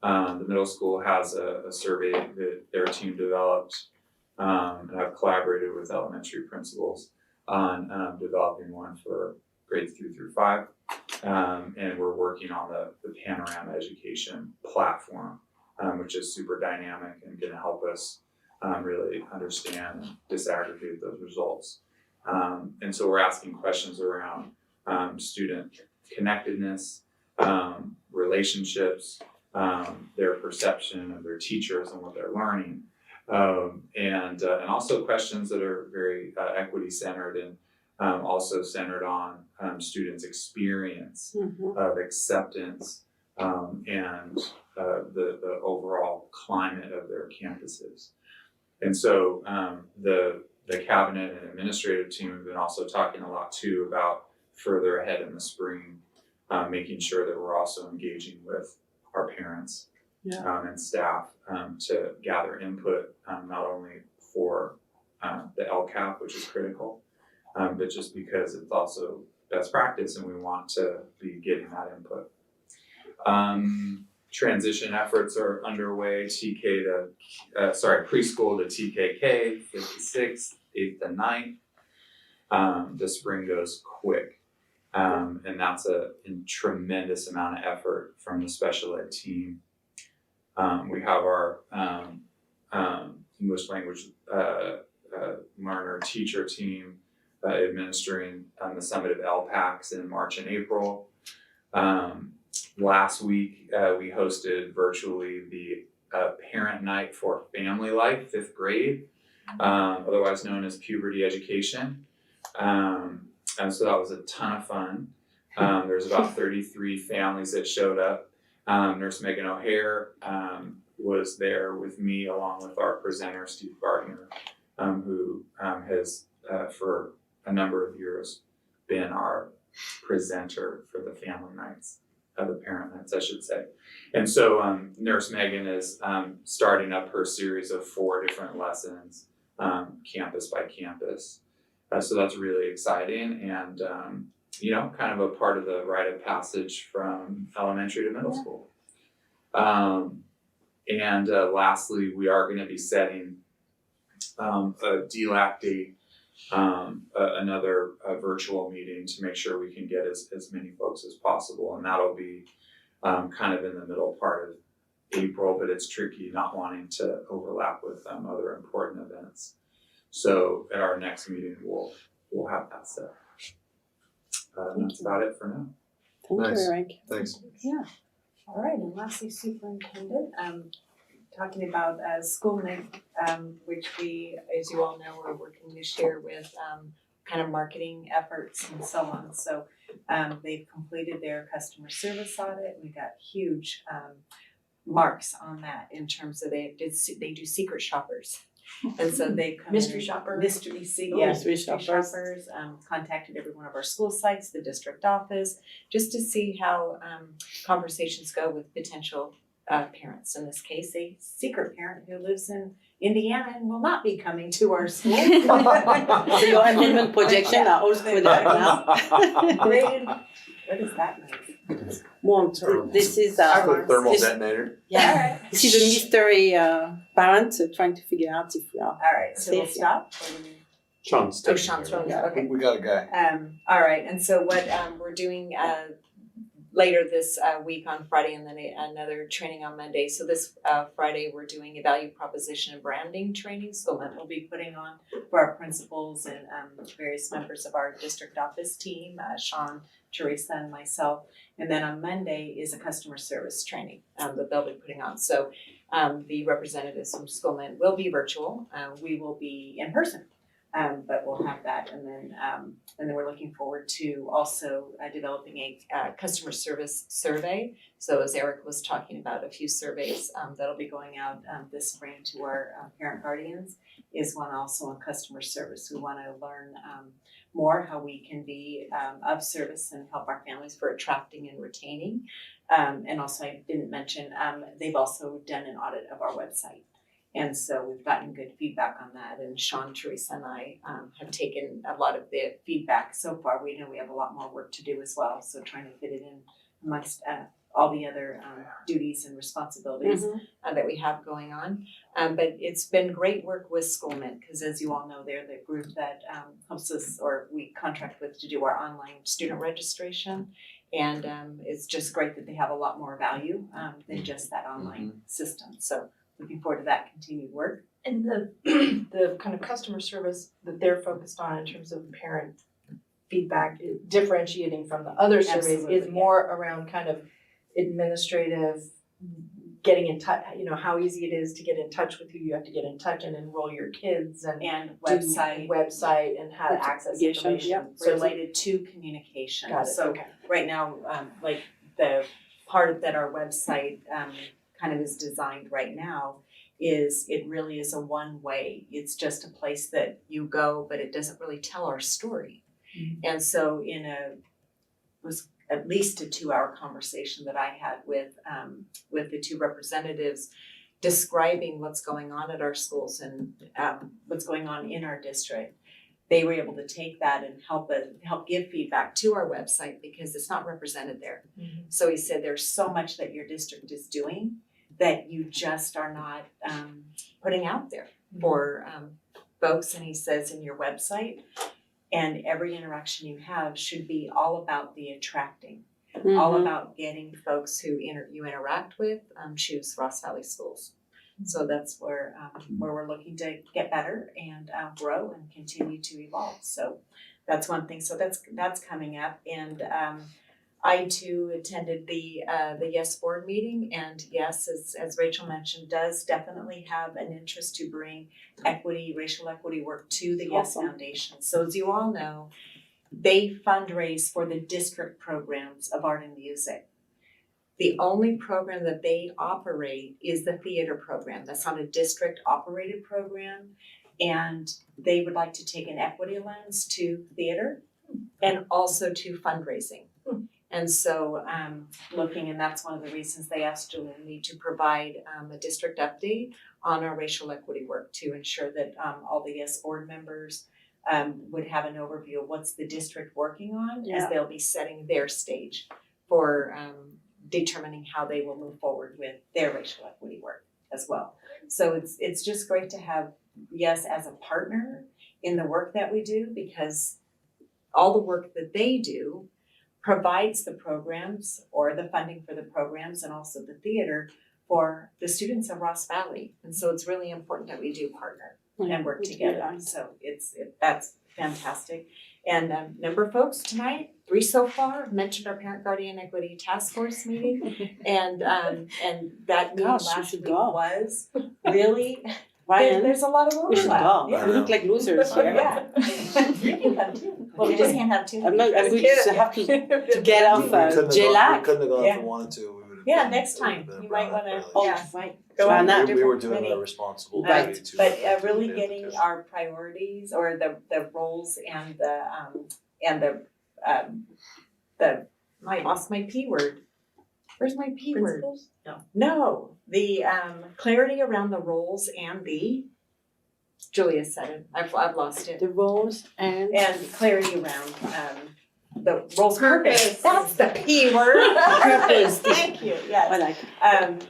The middle school has a survey that their team developed, and I've collaborated with elementary principals on developing one for grades 3 through 5. And we're working on the Panorama Education platform, which is super dynamic and going to help us really understand and disaggregate those results. And so we're asking questions around student connectedness, relationships, their perception of their teachers and what they're learning, and also questions that are very equity centered and also centered on students' experience of acceptance and the overall climate of their campuses. And so the cabinet and administrative team have been also talking a lot too about further ahead in the spring, making sure that we're also engaging with our parents and staff to gather input, not only for the LCAP, which is critical, but just because it's also best practice and we want to be getting that input. Transition efforts are underway, preschool to TKK, 5th to 6th, 8th to 9th. The spring goes quick. And that's a tremendous amount of effort from the special ed team. We have our English language learner teacher team administering the summit of LPACs in March and April. Last week, we hosted virtually the parent night for family life, 5th grade, otherwise known as puberty education. And so that was a ton of fun. There's about 33 families that showed up. Nurse Megan O'Hare was there with me along with our presenter, Steve Gardner, who has for a number of years been our presenter for the family nights, the parent nights, I should say. And so Nurse Megan is starting up her series of 4 different lessons, campus by campus. So that's really exciting and, kind of a part of the rite of passage from elementary to middle school. And lastly, we are going to be setting a DLAC date, another virtual meeting to make sure we can get as many folks as possible. And that'll be kind of in the middle part of April, but it's tricky not wanting to overlap with other important events. So at our next meeting, we'll have that set. That's about it for now. Thank you, Eric. Thanks. Yeah. All right, and lastly, Superintendent, talking about School Night, which we, as you all know, are working this year with kind of marketing efforts and so on. So they've completed their customer service audit. We got huge marks on that in terms of they do secret shoppers. And so they come Mystery in, shopper. mystery shoppers, contacted every one of our school sites, the district office, just to see how conversations go with potential parents. In this case, a secret parent who lives in Indiana and will not be coming to our school. So your enrollment projection are all screwed up now. What is that mean? Well, this is Our Thermal this- detonator. Yeah. this is a mystery parent trying to figure out if we are. All right, so we'll Safe, stop. Sean's Oh, taking Sean's care of running, it. okay. We got a guy. All right, and so what we're doing later this week on Friday and then another training on Monday. So this Friday, we're doing a value proposition and branding training. So that we'll be putting on for our principals and various members of our district office team, Sean, Teresa, and myself. And then on Monday is a customer service training that they'll be putting on. So the representatives from Schoolman will be virtual. We will be in person. But we'll have that, and then we're looking forward to also developing a customer service survey. So as Eric was talking about, a few surveys that'll be going out this spring to our parent guardians is one also on customer service. We want to learn more how we can be of service and help our families for attracting and retaining. And also, I didn't mention they've also done an audit of our website. And so we've gotten good feedback on that, and Sean, Teresa, and I have taken a lot of the feedback so far. We know we have a lot more work to do as well, so trying to fit it in amongst all the other duties and responsibilities that we have going on. But it's been great work with Schoolman, because as you all know, they're the group that helps us, or we contract with to do our online student registration. And it's just great that they have a lot more value than just that online system. So looking forward to that continued work. And the kind of customer service that they're focused on in terms of parent feedback, differentiating from the other surveys, Absolutely, is more around kind of administrative, getting in touch, how easy it is to get in touch with who you have to get in touch and enroll your kids and And do website and how to access Communication, information. yeah. So it's like- related to communication. Got it, So okay. right now, like the part of that our website kind of is designed right now is it really is a one way. It's just a place that you go, but it doesn't really tell our story. And so was at least a 2-hour conversation that I had with the two representatives describing what's going on at our schools and what's going on in our district. They were able to take that and help give feedback to our website because it's not represented there. So he said there's so much that your district is doing that you just are not putting out there for folks. And he says in your website, and every interaction you have should be all about the attracting, all about getting folks who you interact with choose Ross Valley Schools. So that's where we're looking to get better and grow and continue to evolve. So that's one thing. So that's coming up, and I too attended the YES board meeting, and YES, as Rachel mentioned, does definitely have an interest to bring racial equity work to the YES Awesome. Foundation. So as you all know, they fundraise for the district programs of art and music. The only program that they operate is the theater program. That's not a district operated program, and they would like to take an equity lens to theater and also to fundraising. And so looking, and that's one of the reasons they asked Julie and me to provide a district update on our racial equity work to ensure that all the YES board members would have an overview of what's the district working on as they'll be setting their stage for determining how they will move forward with their racial equity work as well. So it's just great to have YES as a partner in the work that we do, because all the work that they do provides the programs or the funding for the programs and also the theater for the students of Ross Valley. And so it's really important that we do partner and work together. So that's fantastic. And number of folks tonight, 3 so far, mentioned our Parent Guardian Equity Task Force meeting. And that meeting Gosh, we last should week go. was really, Ryan, there's a lot of we should overlap. go. Yeah. We look like losers here. Yeah. You can come too. Well, we just can't have too I'm many. going to have to get off We couldn't have J-Lac. gone Yeah. if we wanted to. We would Yeah, next time, you might wanna, yeah, Right. go on that We were different doing committee. a responsible Right, way to. but really getting our priorities or the roles and I lost my P word. Where's my P word? Principles? No, the clarity around the roles and Julia said it, I've lost it. The roles and And clarity around the roles Purpose. That's the P word. Purpose. Thank you, yes. I like it.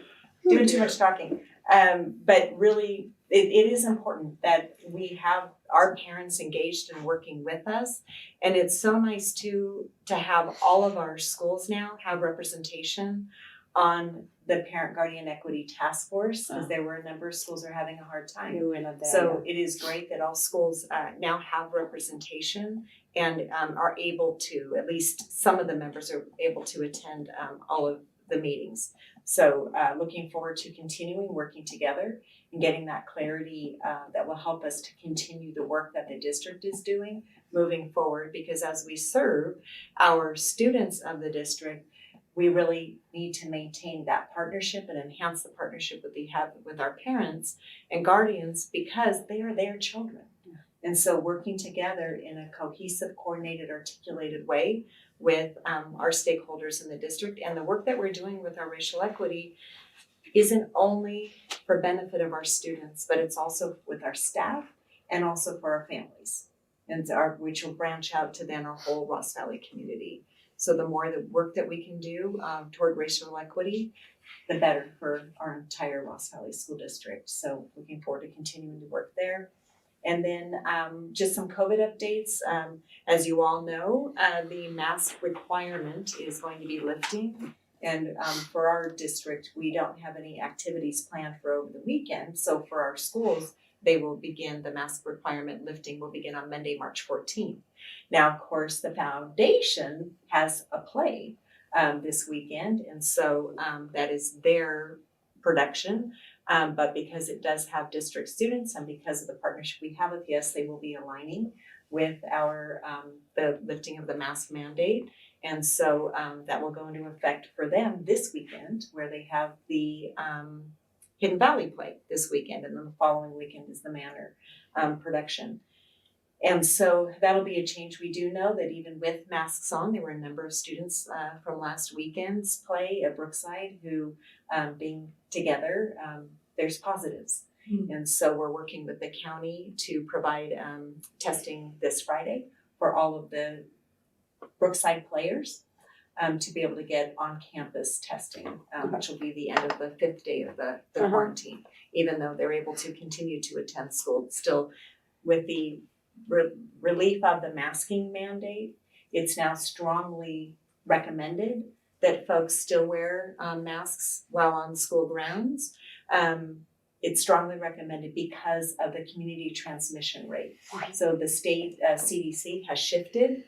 Doing too much talking. But really, it is important that we have our parents engaged and working with us. And it's so nice to have all of our schools now have representation on the Parent Guardian Equity Task Force, because there were a number of schools that are having a hard time. You were not there. So it is great that all schools now have representation and are able to, at least some of the members are able to attend all of the meetings. So looking forward to continuing working together and getting that clarity that will help us to continue the work that the district is doing moving forward, because as we serve our students of the district, we really need to maintain that partnership and enhance the partnership that we have with our parents and guardians, because they are their children. And so working together in a cohesive, coordinated, articulated way with our stakeholders in the district, and the work that we're doing with our racial equity isn't only for benefit of our students, but it's also with our staff and also for our families, and which will branch out to then our whole Ross Valley community. So the more the work that we can do toward racial equity, the better for our entire Ross Valley School District. So looking forward to continuing to work there. And then just some COVID updates. As you all know, the mask requirement is going to be lifting. And for our district, we don't have any activities planned for over the weekend. So for our schools, they will begin, the mask requirement lifting will begin on Monday, March 14th. Now, of course, the foundation has a play this weekend. And so that is their production. But because it does have district students and because of the partnership we have with yes, they will be aligning with our the lifting of the mask mandate. And so that will go into effect for them this weekend, where they have the Hidden Valley play this weekend, and then the following weekend is the Manor production. And so that'll be a change. We do know that even with masks on, there were a number of students from last weekend's play at Brookside who, being together, there's positives. And so we're working with the county to provide testing this Friday for all of the Brookside players to be able to get on-campus testing, which will be the end of the 5th day of the quarantine, even though they're able to continue to attend school. Still, with the relief of the masking mandate, it's now strongly recommended that folks still wear masks while on school grounds. It's strongly recommended because of the community transmission rate. So the state CDC has shifted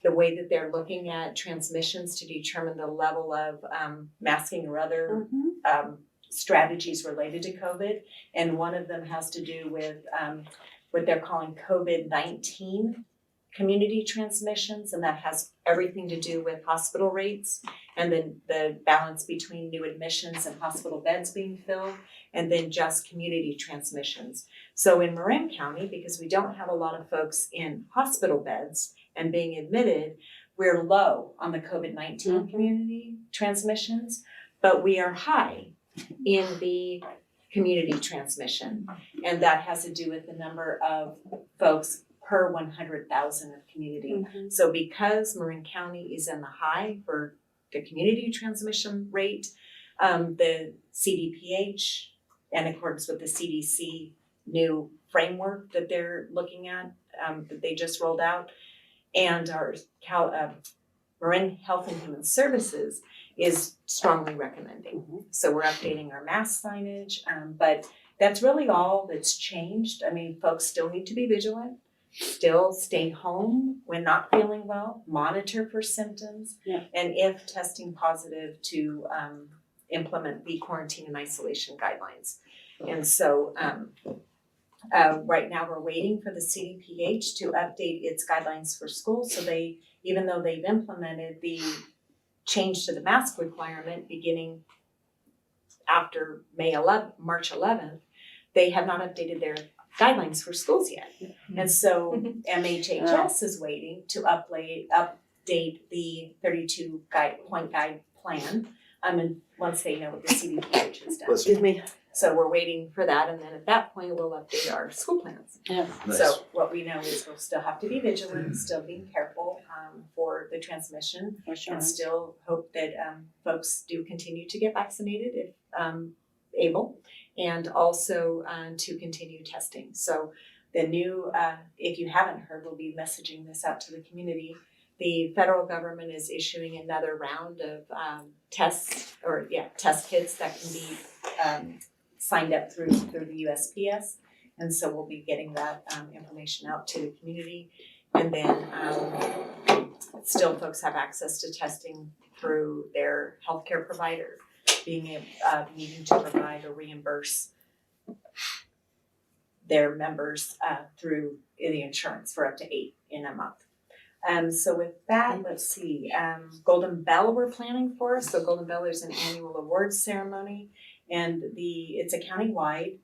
the way that they're looking at transmissions to determine the level of masking or other strategies related to COVID. And one of them has to do with what they're calling COVID-19 community transmissions, and that has everything to do with hospital rates and then the balance between new admissions and hospital beds being filled, and then just community transmissions. So in Marin County, because we don't have a lot of folks in hospital beds and being admitted, we're low on the COVID-19 community transmissions, but we are high in the community transmission. And that has to do with the number of folks per 100,000 of community. So because Marin County is in the high for the community transmission rate, the CDPH, in accordance with the CDC new framework that they're looking at, that they just rolled out, and our Marin Health and Human Services is strongly recommending. So we're updating our mask signage, but that's really all that's changed. I mean, folks still need to be vigilant, still stay home when not feeling well, monitor for symptoms, and if testing positive, to implement the quarantine and isolation guidelines. And so right now we're waiting for the CDPH to update its guidelines for schools. So they, even though they've implemented the change to the mask requirement beginning after March 11th, they have not updated their guidelines for schools yet. And so MHHS is waiting to update the 32-point guide plan. And once they know what the CDPH has done. Listen. Excuse me. So we're waiting for that, and then at that point, we'll update our school plans. Nice. So what we know is we'll still have to be vigilant, still being careful for the transmission, For sure. and still hope that folks do continue to get vaccinated if able, and also to continue testing. So the new, if you haven't heard, we'll be messaging this out to the community. The federal government is issuing another round of test kits that can be signed up through the USPS. And so we'll be getting that information out to the community. And then still folks have access to testing through their healthcare provider, needing to provide or reimburse their members through the insurance for up to 8 in a month. So with that, let's see, Golden Bell we're planning for. So Golden Bell is an annual awards ceremony, and it's a countywide,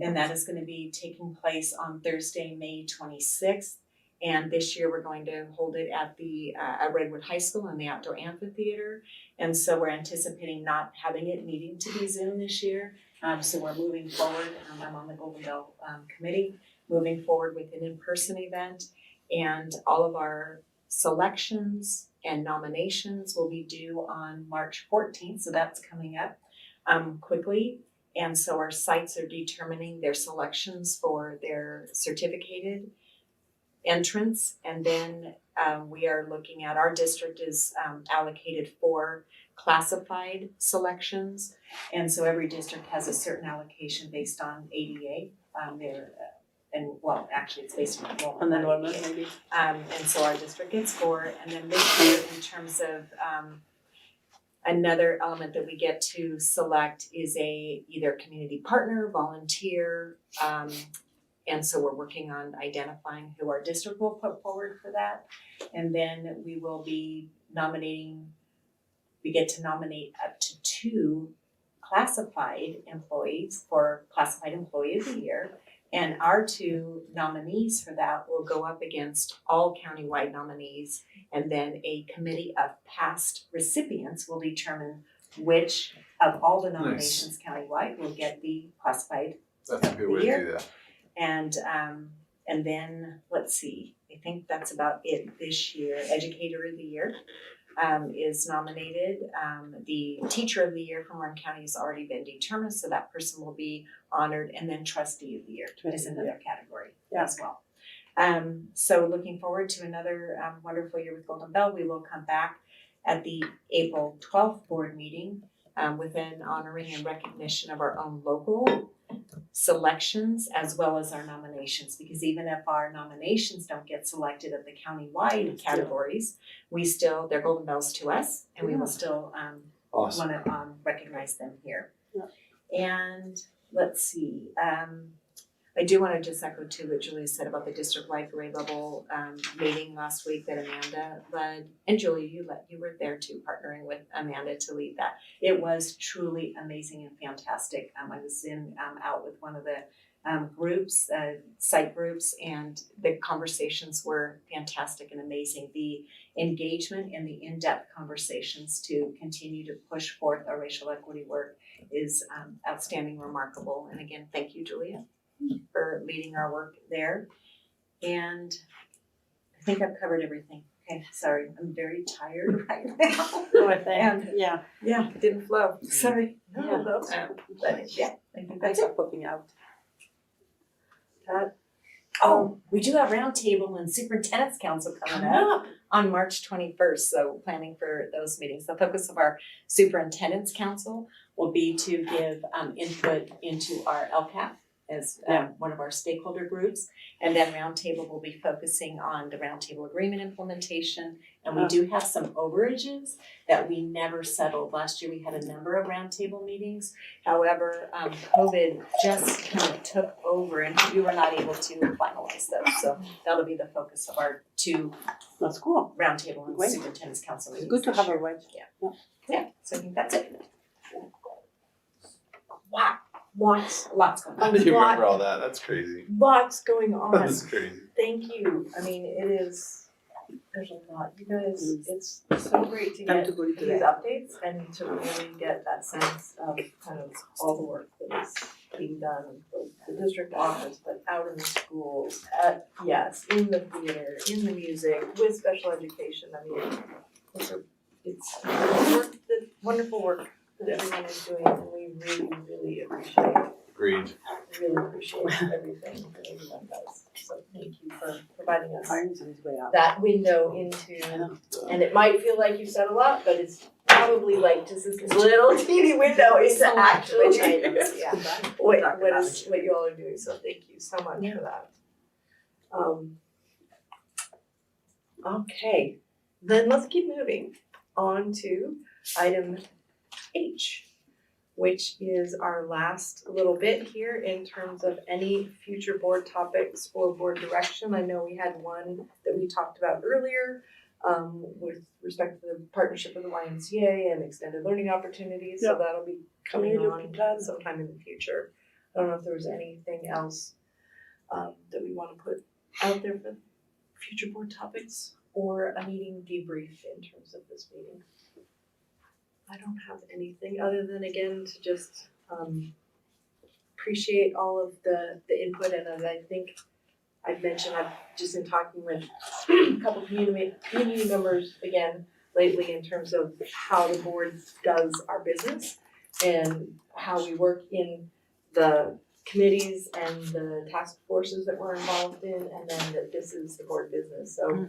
and that is going to be taking place on Thursday, May 26th. And this year we're going to hold it at at Redwood High School in the outdoor amphitheater. And so we're anticipating not having it needing to be Zoom this year. So we're moving forward. I'm on the Golden Bell committee, moving forward with an in-person event. And all of our selections and nominations will be due on March 14th. So that's coming up quickly. And so our sites are determining their selections for their certificated entrance. And then we are looking at, our district is allocated for classified selections. And so every district has a certain allocation based on ADA. Actually it's based on enrollment. maybe. And so our district gets 4. And then this year, in terms of another element that we get to select is either community partner, volunteer, and so we're working on identifying who our district will put forward for that. And then we will be we get to nominate up to 2 classified employees for Classified Employee of the Year. And our 2 nominees for that will go up against all countywide nominees. And then a committee of past recipients will determine which of all the nominations countywide will get the Classified That's a good way to do that. And then, let's see, I think that's about it this year. Educator of the Year is nominated. The Teacher of the Year from Warren County has already been determined, so that person will be honored. And then Trustee of the Year is another category as well. So looking forward to another wonderful year with Golden Bell. We will come back at the April 12th board meeting with an honoring and recognition of our own local selections as well as our nominations, because even if our nominations don't get selected at the countywide categories, they're Golden Bells to us, and we will still Awesome. want to recognize them here. Yeah. And let's see, I do want to just echo too what Julia said about the district-wide grade level meeting last week that Amanda led. And Julia, you were there too, partnering with Amanda to lead that. It was truly amazing and fantastic. I was out with one of the groups, site groups, and the conversations were fantastic and amazing. The engagement and the in-depth conversations to continue to push forth our racial equity work is outstanding, remarkable. And again, thank you, Julia, for leading our work there. And I think I've covered everything. Okay, sorry, I'm very tired right now. And Yeah. didn't flow. Sorry. No, that's But yeah, I think Thanks that's for it. flipping out. Oh, we do have roundtable and superintendent's council coming up on March 21st. So planning for those meetings. The focus of our superintendent's council will be to give input into our LCAP as one of our stakeholder groups. And then Roundtable will be focusing on the Roundtable Agreement implementation. And we do have some overages that we never settled. Last year, we had a number of Roundtable meetings. However, COVID just kind of took over and we were not able to finalize those. So that'll be the focus of our 2 That's cool. Roundtable and Great. Superintendent's Council It's meetings good to this have a year. wedge. Yeah, so I think that's it. Wow, lots Going How on. do you remember all that? That's crazy. lots going on. That's crazy. Thank you. I mean, there's a lot. You guys, it's so great to Time get to go to these that. updates and to really get that sense of kind of all the work that is being done, both the district office, but out in the schools, in the theater, in the music, with special education. I mean, it's work, the wonderful work that everyone is doing, and we really, really appreciate Agreed. everything that everyone does. So thank you for providing us Iron's on his way out. that window into, and it might feel like you said a lot, but it's probably like just this little teeny window into Select actually which items, yeah. what Talk what about is what you all are doing. So thank you so much for that. Okay, then let's keep moving on to item H, which is our last little bit here in terms of any future board topics or board direction. I know we had one that we talked about earlier with respect to the partnership with the Ymca and extended learning opportunities, so that'll be coming on sometime in the future. I don't know if there was anything else that we want to put out there for future board topics or a meeting debrief in terms of this meeting. I don't have anything other than, again, to just appreciate all of the input, and as I think I've mentioned, I've just been talking with a couple community members again lately in terms of how the board does our business and how we work in the committees and the task forces that we're involved in, and then that this is the board business. So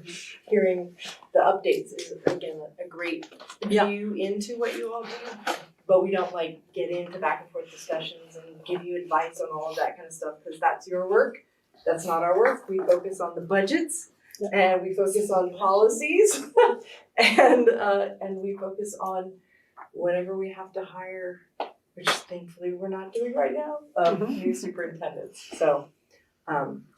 hearing the updates is again a great view into what you all do, but we don't like get into back and forth discussions and give you advice on all of that kind of stuff, because that's your work. That's not our work. We focus on the budgets and we focus on policies and we focus on whenever we have to hire, which thankfully we're not doing right now, new superintendents. So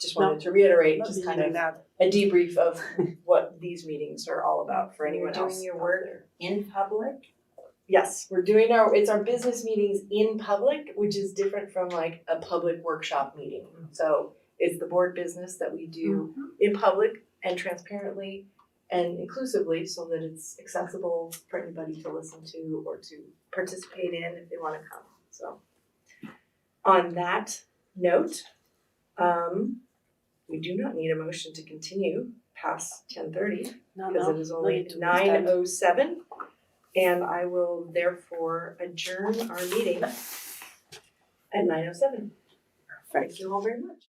just wanted to reiterate just kind of a debrief of what these meetings are all about for anyone else. Doing your out work there. in public. Yes, we're doing it's our business meetings in public, which is different from like a public workshop meeting. So it's the board business that we do in public and transparently and inclusively, so that it's accessible for anybody to listen to or to participate in if they want to come. So on that note, we do not need a motion to continue past 10:30 because it is only 9:07, and I will therefore adjourn our meeting at 9:07. Thank you all very much.